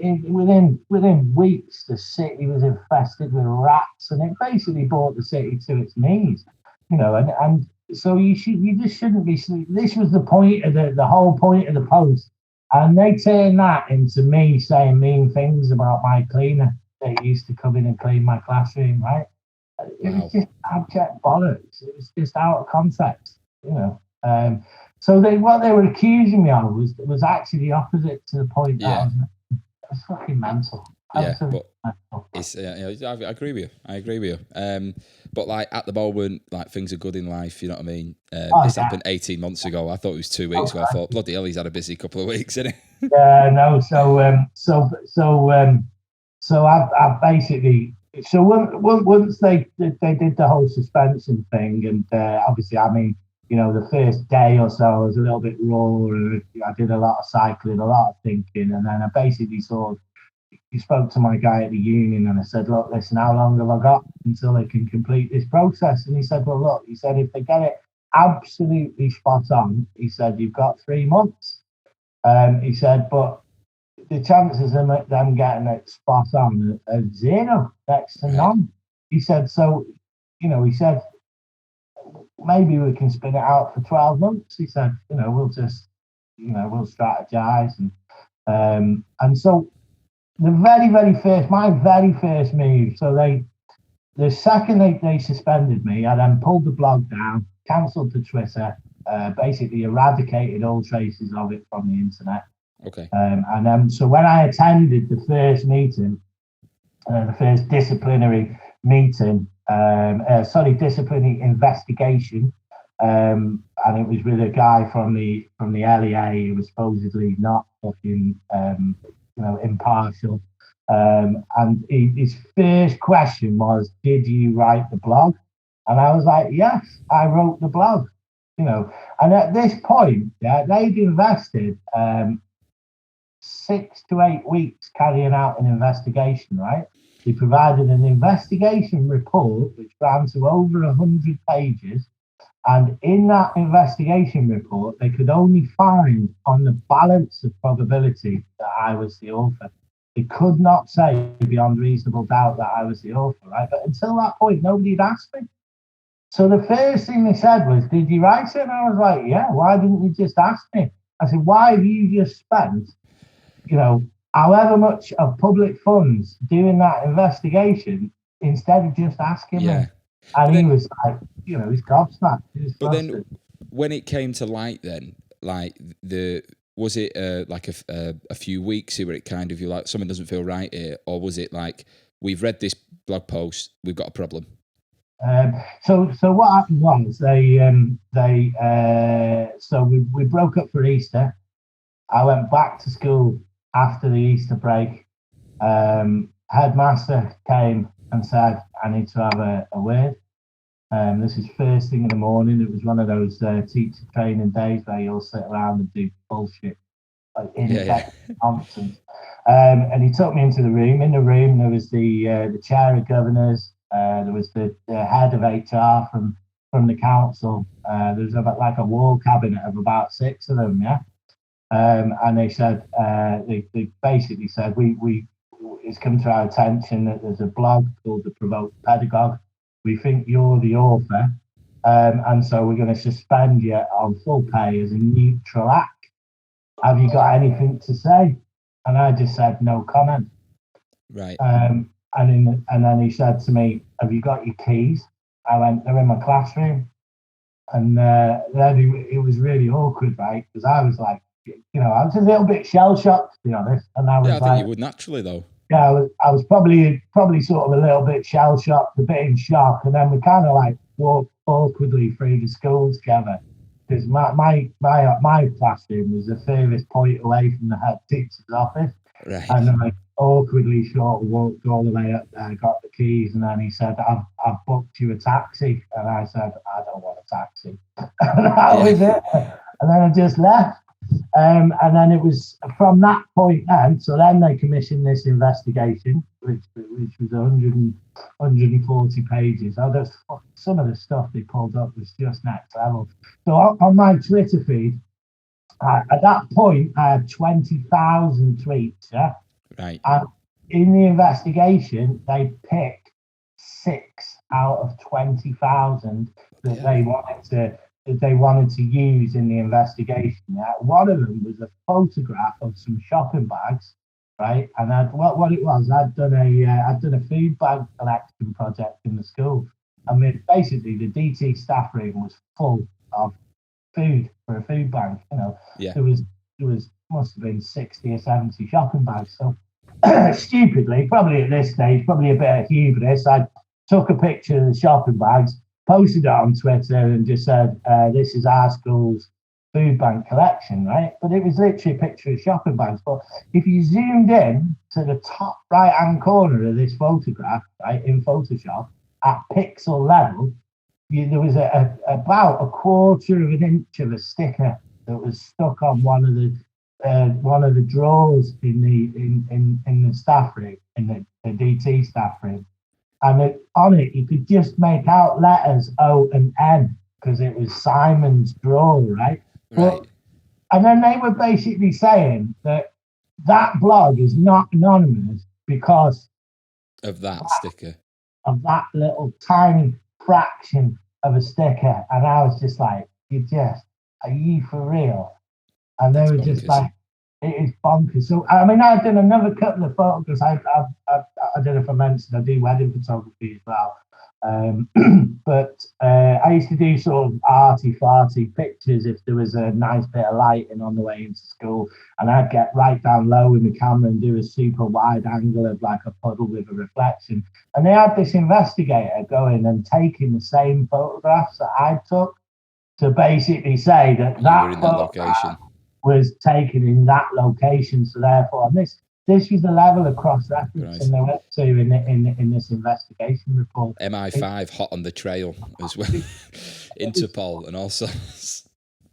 within weeks, the city was infested with rats, and it basically brought the city to its knees. You know, and so you just shouldn't be. This was the point of the whole point of the post, and they turned that into me saying mean things about my cleaner that used to come in and clean my classroom, right? It was just abject bollocks. It was just out of context, you know. So what they were accusing me of was actually the opposite to the point that I was fucking mental. Yeah, but it's I agree with you. But like at the moment, like things are good in life. You know what I mean? This happened 18 months ago. I thought it was 2 weeks ago. I thought, bloody hell, he's had a busy couple of weeks, isn't he? Yeah, no. So I basically. So once they did the whole suspension thing, and obviously, I mean, you know, the first day or so I was a little bit raw. I did a lot of cycling, a lot of thinking, and then I basically sort of spoke to my guy at the union, and I said, look, listen, how long have I got until they can complete this process? And he said, well, look, he said, if they get it absolutely spot on, he said, you've got 3 months. He said, but the chances of them getting it spot on are zero, next to none. He said, so, you know, he said, maybe we can spin it out for 12 months. He said, you know, we'll just, you know, we'll strategize. And so the my very first move, so the second they suspended me, I then pulled the blog down, cancelled the Twitter, basically eradicated all traces of it from the internet. Okay. And then, so when I attended the first meeting, the first disciplinary meeting, disciplinary investigation, and it was with a guy from the LEA who was supposedly not fucking, impartial. And his first question was, "Did you write the blog?" And I was like, "Yes, I wrote the blog." You know, and at this point, they'd invested 6 to 8 weeks carrying out an investigation, right? They provided an investigation report which ran to over 100 pages. And in that investigation report, they could only find on the balance of probability that I was the author. They could not say beyond reasonable doubt that I was the author, right? But until that point, nobody had asked me. So the first thing they said was, "Did you write it?" And I was like, "Yeah, why didn't you just ask me?" I said, "Why have you just spent, you know, however much of public funds doing that investigation instead of just asking me?" And he was like, you know, he's gobsmacked. But then when it came to light then, like was it like a few weeks where it kind of, you're like, something doesn't feel right here, or was it like, we've read this blog post, we've got a problem? So what happened was we broke up for Easter. I went back to school after the Easter break. Headmaster came and said, "I need to have a word." This is first thing in the morning. It was one of those teacher training days where you all sit around and do bullshit, like nonsense. And he took me into the room. In the room, there was the chair of governors. There was the head of HR from the council. There was like a wall cabinet of about 6 of them. Yeah. And they said, they basically said, it's come to our attention that there's a blog called the Provoked Pedagogue. We think you're the author, and so we're going to suspend you on full pay as a neutral act. Have you got anything to say? And I just said, no comment. Right. And then he said to me, "Have you got your keys?" I went, "They're in my classroom." And then it was really awkward, right? Because I was like, you know, I was a little bit shell shocked, to be honest. And I was I think you would naturally, though. Yeah, I was probably sort of a little bit shell shocked, a bit in shock, and then we kind of like walk awkwardly through the school together, because my classroom was the furthest point away from the head teacher's office. Right. And I awkwardly sort of walked all the way up there, got the keys, and then he said, I've booked you a taxi. And I said, I don't want a taxi. And that was it. And then I just left. And then it was from that point then, so then they commissioned this investigation, which was 140 pages. Some of the stuff they pulled up was just next level. So on my Twitter feed, at that point, I had 20,000 tweets, yeah? Right. And in the investigation, they picked 6 out of 20,000 that they wanted to use in the investigation. Yeah? One of them was a photograph of some shopping bags, right? And what it was, I'd done a food bag collection project in the school. I mean, basically, the DT staff room was full of food for a food bank. You know, there was must have been 60 or 70 shopping bags. So stupidly, probably at this stage, probably a bit of hubris, I took a picture of the shopping bags, posted it on Twitter, and just said, "This is our school's food bank collection," right? But it was literally a picture of shopping bags. But if you zoomed in to the top right-hand corner of this photograph, right, in Photoshop at pixel level, there was about a quarter of an inch of a sticker that was stuck on one of the drawers in the staff room, in the DT staff room, and on it you could just make out letters O and N because it was Simon's drawer, right? Right. And then they were basically saying that blog is not anonymous because of that sticker, of that little tiny fraction of a sticker. And I was just like, are you for real? And they were just like, it is bonkers. So I mean, I've done another couple of photographs. I don't know if I mentioned I do wedding photography as well. But I used to do sort of arty-farty pictures if there was a nice bit of lighting on the way into school, and I'd get right down low with my camera and do a super wide angle of like a puddle with a reflection. And they had this investigator going and taking the same photographs that I took to basically say that photograph was taken in that location. So therefore, and this was the level of cross-referencing they went to in this investigation report. MI5 hot on the trail as well. Interpol and all sorts.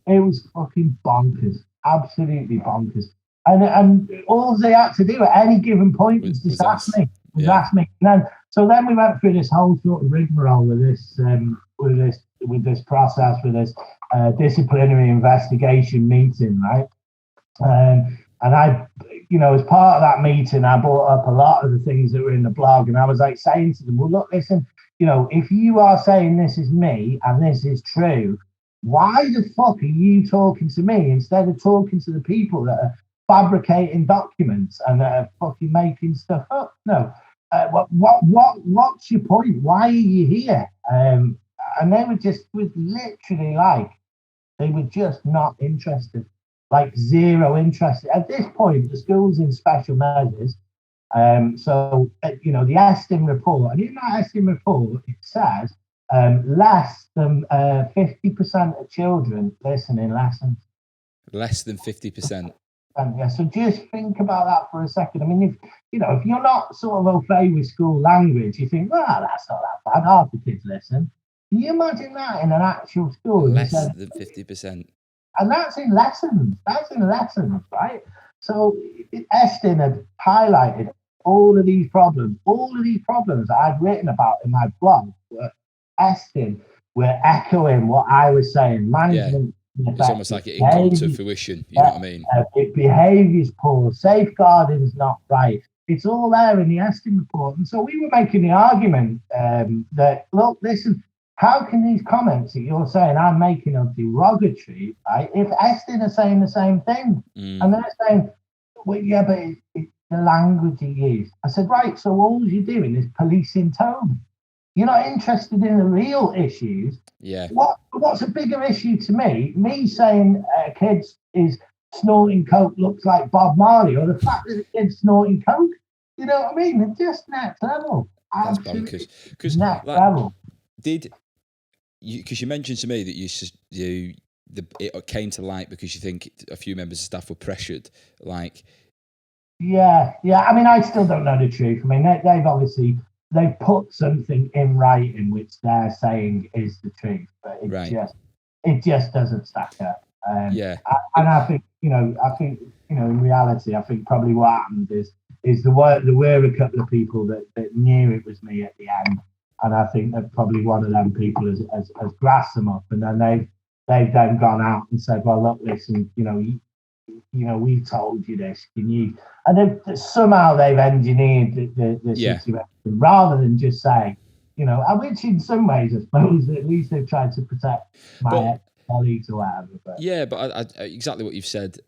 It was fucking bonkers. Absolutely bonkers. And all they had to do at any given point was just ask me. Ask me. So then we went through this whole sort of rigmarole with this process, with this disciplinary investigation meeting, right? And I, as part of that meeting, I brought up a lot of the things that were in the blog, and I was like saying to them, well, look, listen, if you are saying this is me and this is true, why the fuck are you talking to me instead of talking to the people that are fabricating documents and that are fucking making stuff up? No. What's your point? Why are you here? And they were literally like, they were just not interested. Like zero interest. At this point, the school's in special measures. So, the Estin report, and in that Estin report, it says less than 50% of children listen in lessons. Less than 50%. Yeah, so just think about that for a second. I mean, if you're not sort of au fait with school language, you think, well, that's not that bad. Half the kids listen. Can you imagine that in an actual school? Less than 50%. And that's in lessons. Right? So Estin had highlighted all of these problems that I'd written about in my blog. Estin were echoing what I was saying. Management. Yeah. It's almost like it come to fruition. You know what I mean? Behaviour's poor. Safeguarding's not right. It's all there in the Estin report. And so we were making the argument that, look, listen, how can these comments that you're saying I'm making are derogatory, right? If Estin are saying the same thing, and they're saying, well, yeah, but it's the language you use. I said, right, so all you're doing is policing tone. You're not interested in the real issues. Yeah. What's a bigger issue to me? Me saying kids is snorting coke looks like Bob Marley, or the fact that a kid's snorting coke? You know what I mean? It's just next level. That's bonkers. Because next level. because you mentioned to me that it came to light because you think a few members of staff were pressured, like. Yeah. I mean, I still don't know the truth. I mean, they've put something in writing which they're saying is the truth, but it just doesn't stack up. And I think in reality, I think probably what happened is there were a couple of people that knew it was me at the end, and I think that probably one of them people has grasped them up, and then they've then gone out and said, well, look, listen, we told you this. Can you? And somehow they've engineered the situation rather than just say, which in some ways, I suppose, at least they've tried to protect my colleagues or whatever. But. Yeah, but I, exactly what you've said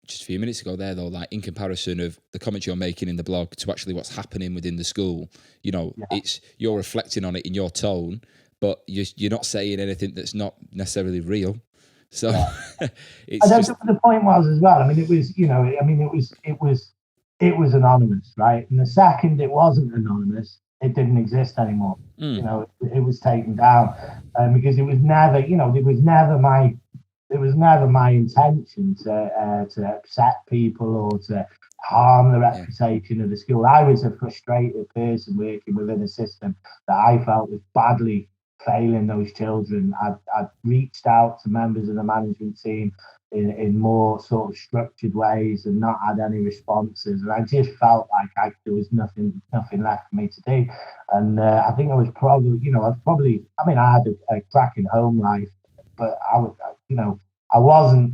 just a few minutes ago there, though, like in comparison of the comments you're making in the blog to actually what's happening within the school, it's you're reflecting on it in your tone, but you're not saying anything that's not necessarily real. So it's just... the point was as well. I mean, it was anonymous, right? And the second it wasn't anonymous, it didn't exist anymore. It was taken down because it was never, it was never my intention to upset people or to harm the reputation of the school. I was a frustrated person working within a system that I felt was badly failing those children. I'd reached out to members of the management team in more sort of structured ways and not had any responses, and I just felt like there was nothing left for me to do. And I think I was probably, I had a cracking home life, but I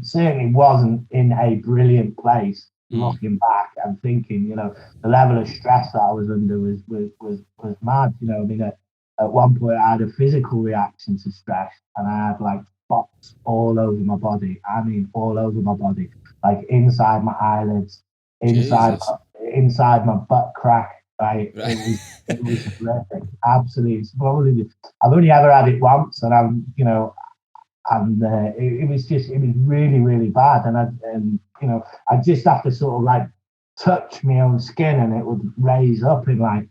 certainly wasn't in a brilliant place looking back and thinking, the level of stress that I was under was mad. At one point I had a physical reaction to stress, and I had like spots all over my body. I mean, all over my body, like inside my eyelids, inside my butt crack. Right? It was horrific. Absolutely. Probably I've only ever had it once, and it was really, really bad. And I just have to sort of like touch my own skin, and it would raise up in like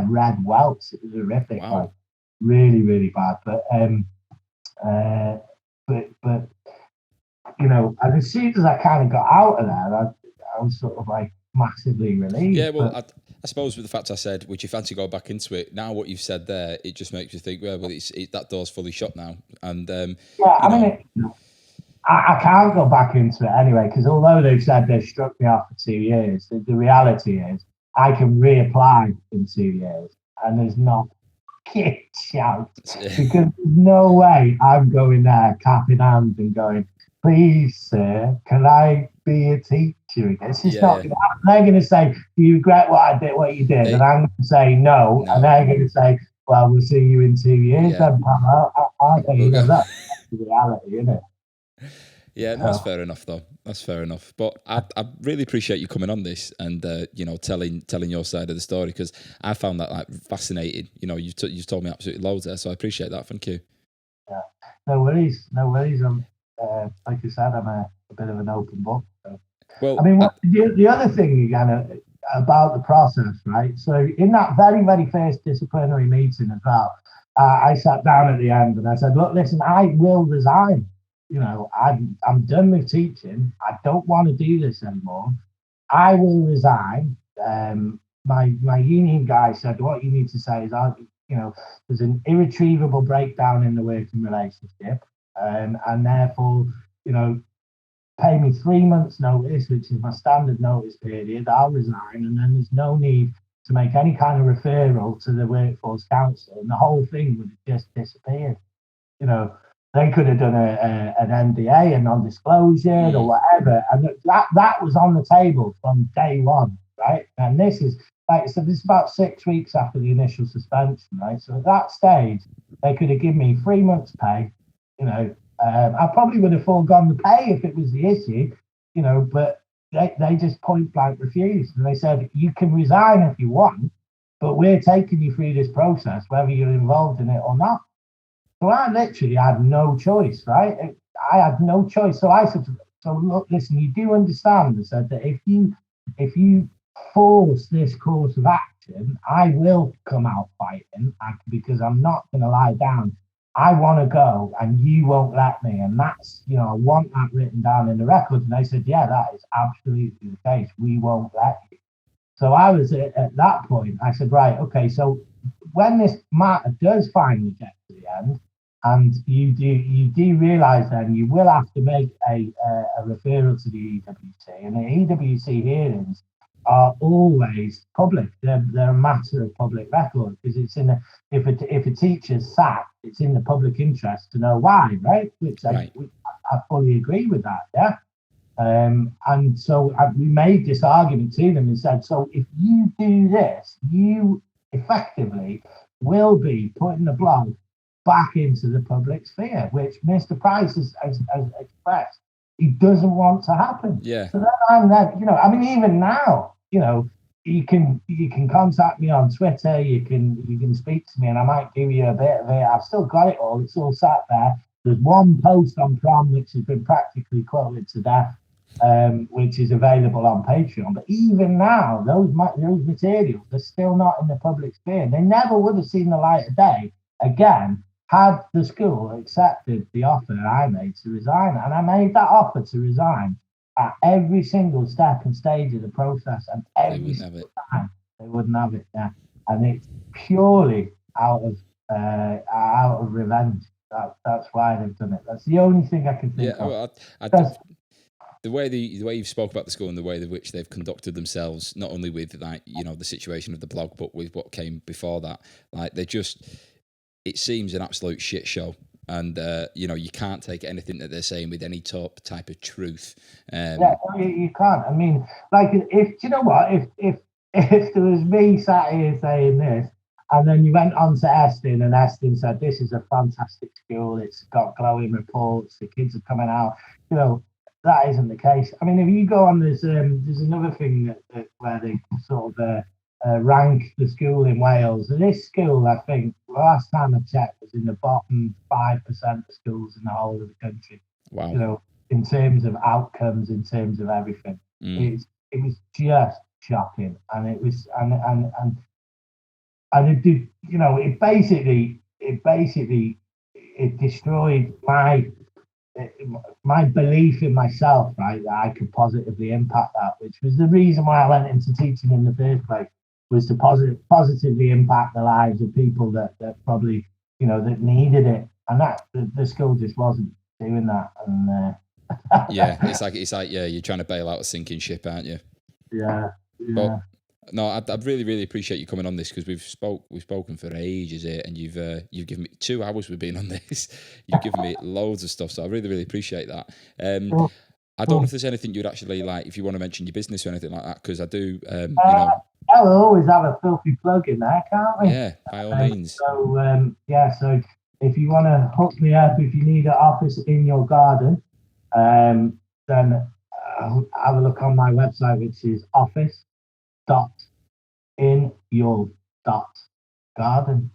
red welts. It was horrific. Wow. Like really, really bad. But and as soon as I kind of got out of there, I was sort of like massively relieved. Yeah, well, I suppose with the fact I said, would you fancy go back into it? Now what you've said there, it just makes you think, well, that door's fully shut now. And I can't go back into it anyway, because although they've said they've struck me off for 2 years, the reality is I can reapply in 2 years, and there's not a shout, because there's no way I'm going there cap in hand and going, please, sir, can I be a teacher again? It's just not going to happen. They're going to say, do you regret what you did? And I'm going to say no. And they're going to say, well, we'll see you in 2 years. Then, I think that's the reality, isn't it? Yeah, that's fair enough, though. That's fair enough. But I really appreciate you coming on this and telling your side of the story, because I found that like fascinating. You've told me absolutely loads there, so I appreciate that. Thank you. Yeah, no worries. Like you said, I'm a bit of an open book. So. Well, I mean, the other thing again about the process, right? So in that very, very first disciplinary meeting as well, I sat down at the end and I said, look, listen, I will resign. I'm done with teaching. I don't want to do this anymore. I will resign. My union guy said, what you need to say is, there's an irretrievable breakdown in the working relationship, and therefore, pay me 3 months notice, which is my standard notice period. I'll resign, and then there's no need to make any kind of referral to the workforce council, and the whole thing would have just disappeared. They could have done an NDA, a non-disclosure, or whatever, and that was on the table from day one, right? And this is this is about 6 weeks after the initial suspension, right? So at that stage, they could have given me 3 months' pay. I probably would have foregone the pay if it was the issue, but they just point blank refused, and they said, you can resign if you want, but we're taking you through this process, whether you're involved in it or not. So I literally had no choice, right? I had no choice. So I said, look, listen, you do understand, I said, that if you force this course of action, I will come out fighting, because I'm not going to lie down I want to go and you won't let me. And that's, I want that written down in the records. And they said, yeah, that is absolutely the case. We won't let you. So I was at that point, I said, right, okay, so when this matter does finally get to the end, and you do realise then you will have to make a referral to the EWC, and the EWC hearings are always public. They're a matter of public record, because it's if a teacher's sacked, it's in the public interest to know why, right? Which I fully agree with that, yeah. And so we made this argument to them and said, so if you do this, you effectively will be putting the blog back into the public sphere, which Mr. Price has expressed he doesn't want to happen. Yeah. So then I'm there, even now, you can contact me on Twitter, you can speak to me, and I might give you a bit of it. I've still got it all. It's all sat there. There's one post on prom which has been practically quoted to death, which is available on Patreon. But even now, those materials are still not in the public sphere. They never would have seen the light of day again had the school accepted the offer I made to resign. And I made that offer to resign at every single step and stage of the process, and every single time they wouldn't have it there. And it's purely out of revenge. That's why they've done it. That's the only thing I can think of. The way you've spoke about the school and the way in which they've conducted themselves, not only with the situation of the blog, but with what came before that, it seems an absolute shit show. And you can't take anything that they're saying with any type of truth. You can't. I mean, if there was me sat here saying this, and then you went on to Eston, and Eston said, this is a fantastic school, it's got glowing reports, the kids are coming out, that isn't the case. I mean, if you go on, there's another thing that where they sort of rank the school in Wales. And this school, I think, last time I checked, was in the bottom 5% of schools in the whole of the country. Wow. In terms of outcomes, in terms of everything. It was just shocking. And it was, and it did, it destroyed my belief in myself, right, that I could positively impact that, which was the reason why I went into teaching in the first place, was to positively impact the lives of people that probably, that needed it. And that the school just wasn't doing that. And it's like you're trying to bail out a sinking ship, aren't you? Yeah. But, no, I really, really appreciate you coming on this, because we've spoken for ages here, and you've given me 2 hours we've been on this. You've given me loads of stuff, so I really, really appreciate that. I don't know if there's anything you'd actually like, if you want to mention your business or anything like that, because I do. We'll always have a filthy plug in there, can't we? Yeah, by all means. So so if you want to hook me up, if you need an office in your garden, then have a look on my website, which is office.inyour.garden.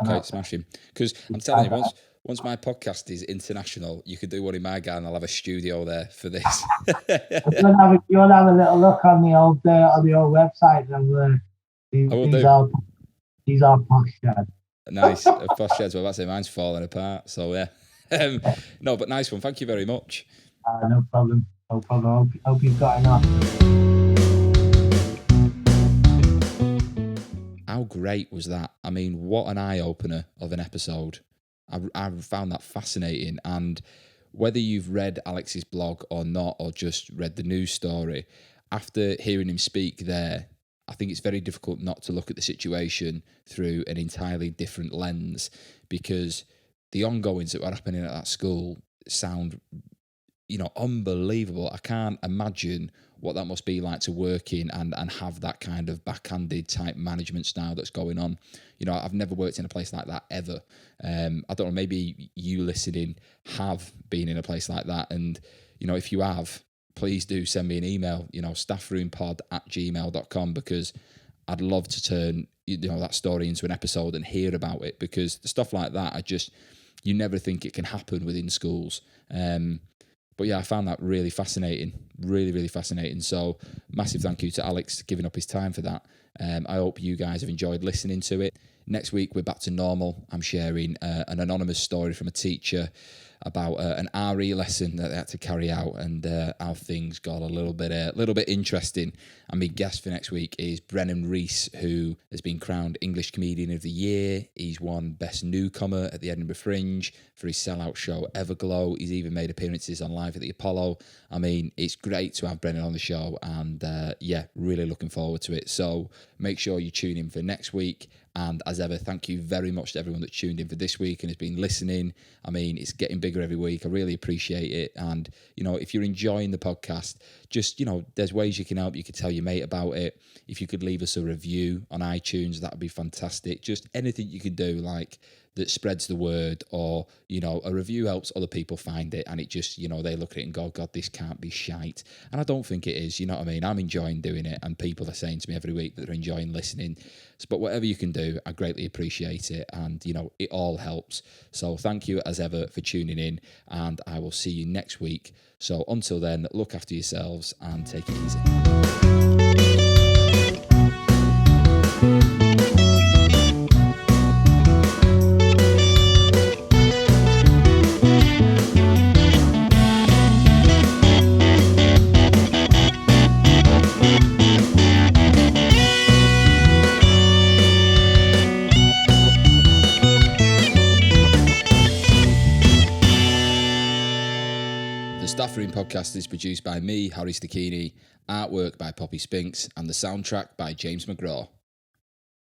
Okay, smashing. Because I'm telling you, once my podcast is international, you could do one in my garden. I'll have a studio there for this. You want to have a little look on the old website, and these are posh sheds. Nice, posh sheds. Well, that's it. Mine's falling apart. So yeah, no, but nice one. Thank you very much. No problem. Hope you've got enough. How great was that? I mean, what an eye-opener of an episode. I found that fascinating. And whether you've read Alex's blog or not, or just read the news story, after hearing him speak there, I think it's very difficult not to look at the situation through an entirely different lens, because the ongoings that were happening at that school sound, unbelievable. I can't imagine what that must be like to work in and have that kind of backhanded type management style that's going on. I've never worked in a place like that ever. I don't know, maybe you listening have been in a place like that. And, if you have, please do send me an email, staffroompod@gmail.com, because I'd love to turn, that story into an episode and hear about it, because stuff like that, you never think it can happen within schools. But yeah, I found that really fascinating. really, really fascinating. So massive thank you to Alex for giving up his time for that. I hope you guys have enjoyed listening to it. Next week, we're back to normal. I'm sharing an anonymous story from a teacher about an RE lesson that they had to carry out, and how things got a little bit interesting. And my guest for next week is Brennan Reese, who has been crowned English Comedian of the Year. He's won Best Newcomer at the Edinburgh Fringe for his sellout show Everglow. He's even made appearances on Live at the Apollo. I mean, it's great to have Brennan on the show, and really looking forward to it. So make sure you tune in for next week. And as ever, thank you very much to everyone that tuned in for this week and has been listening. I mean, it's getting bigger every week. I really appreciate it. And, if you're enjoying the podcast, just, there's ways you can help. You could tell your mate about it. If you could leave us a review on iTunes, that would be fantastic. Just anything you can do, that spreads the word, or, a review helps other people find it, and it just, they look at it and go, God, this can't be shite. And I don't think it is, you know what I mean? I'm enjoying doing it, and people are saying to me every week that they're enjoying listening. But whatever you can do, I greatly appreciate it, and, it all helps. So thank you as ever for tuning in, and I will see you next week. So until then, look after yourselves and take it easy. Staff Room Podcast is produced by me, Harry Stachini, artwork by Poppy Spinks, and the soundtrack by James McGraw.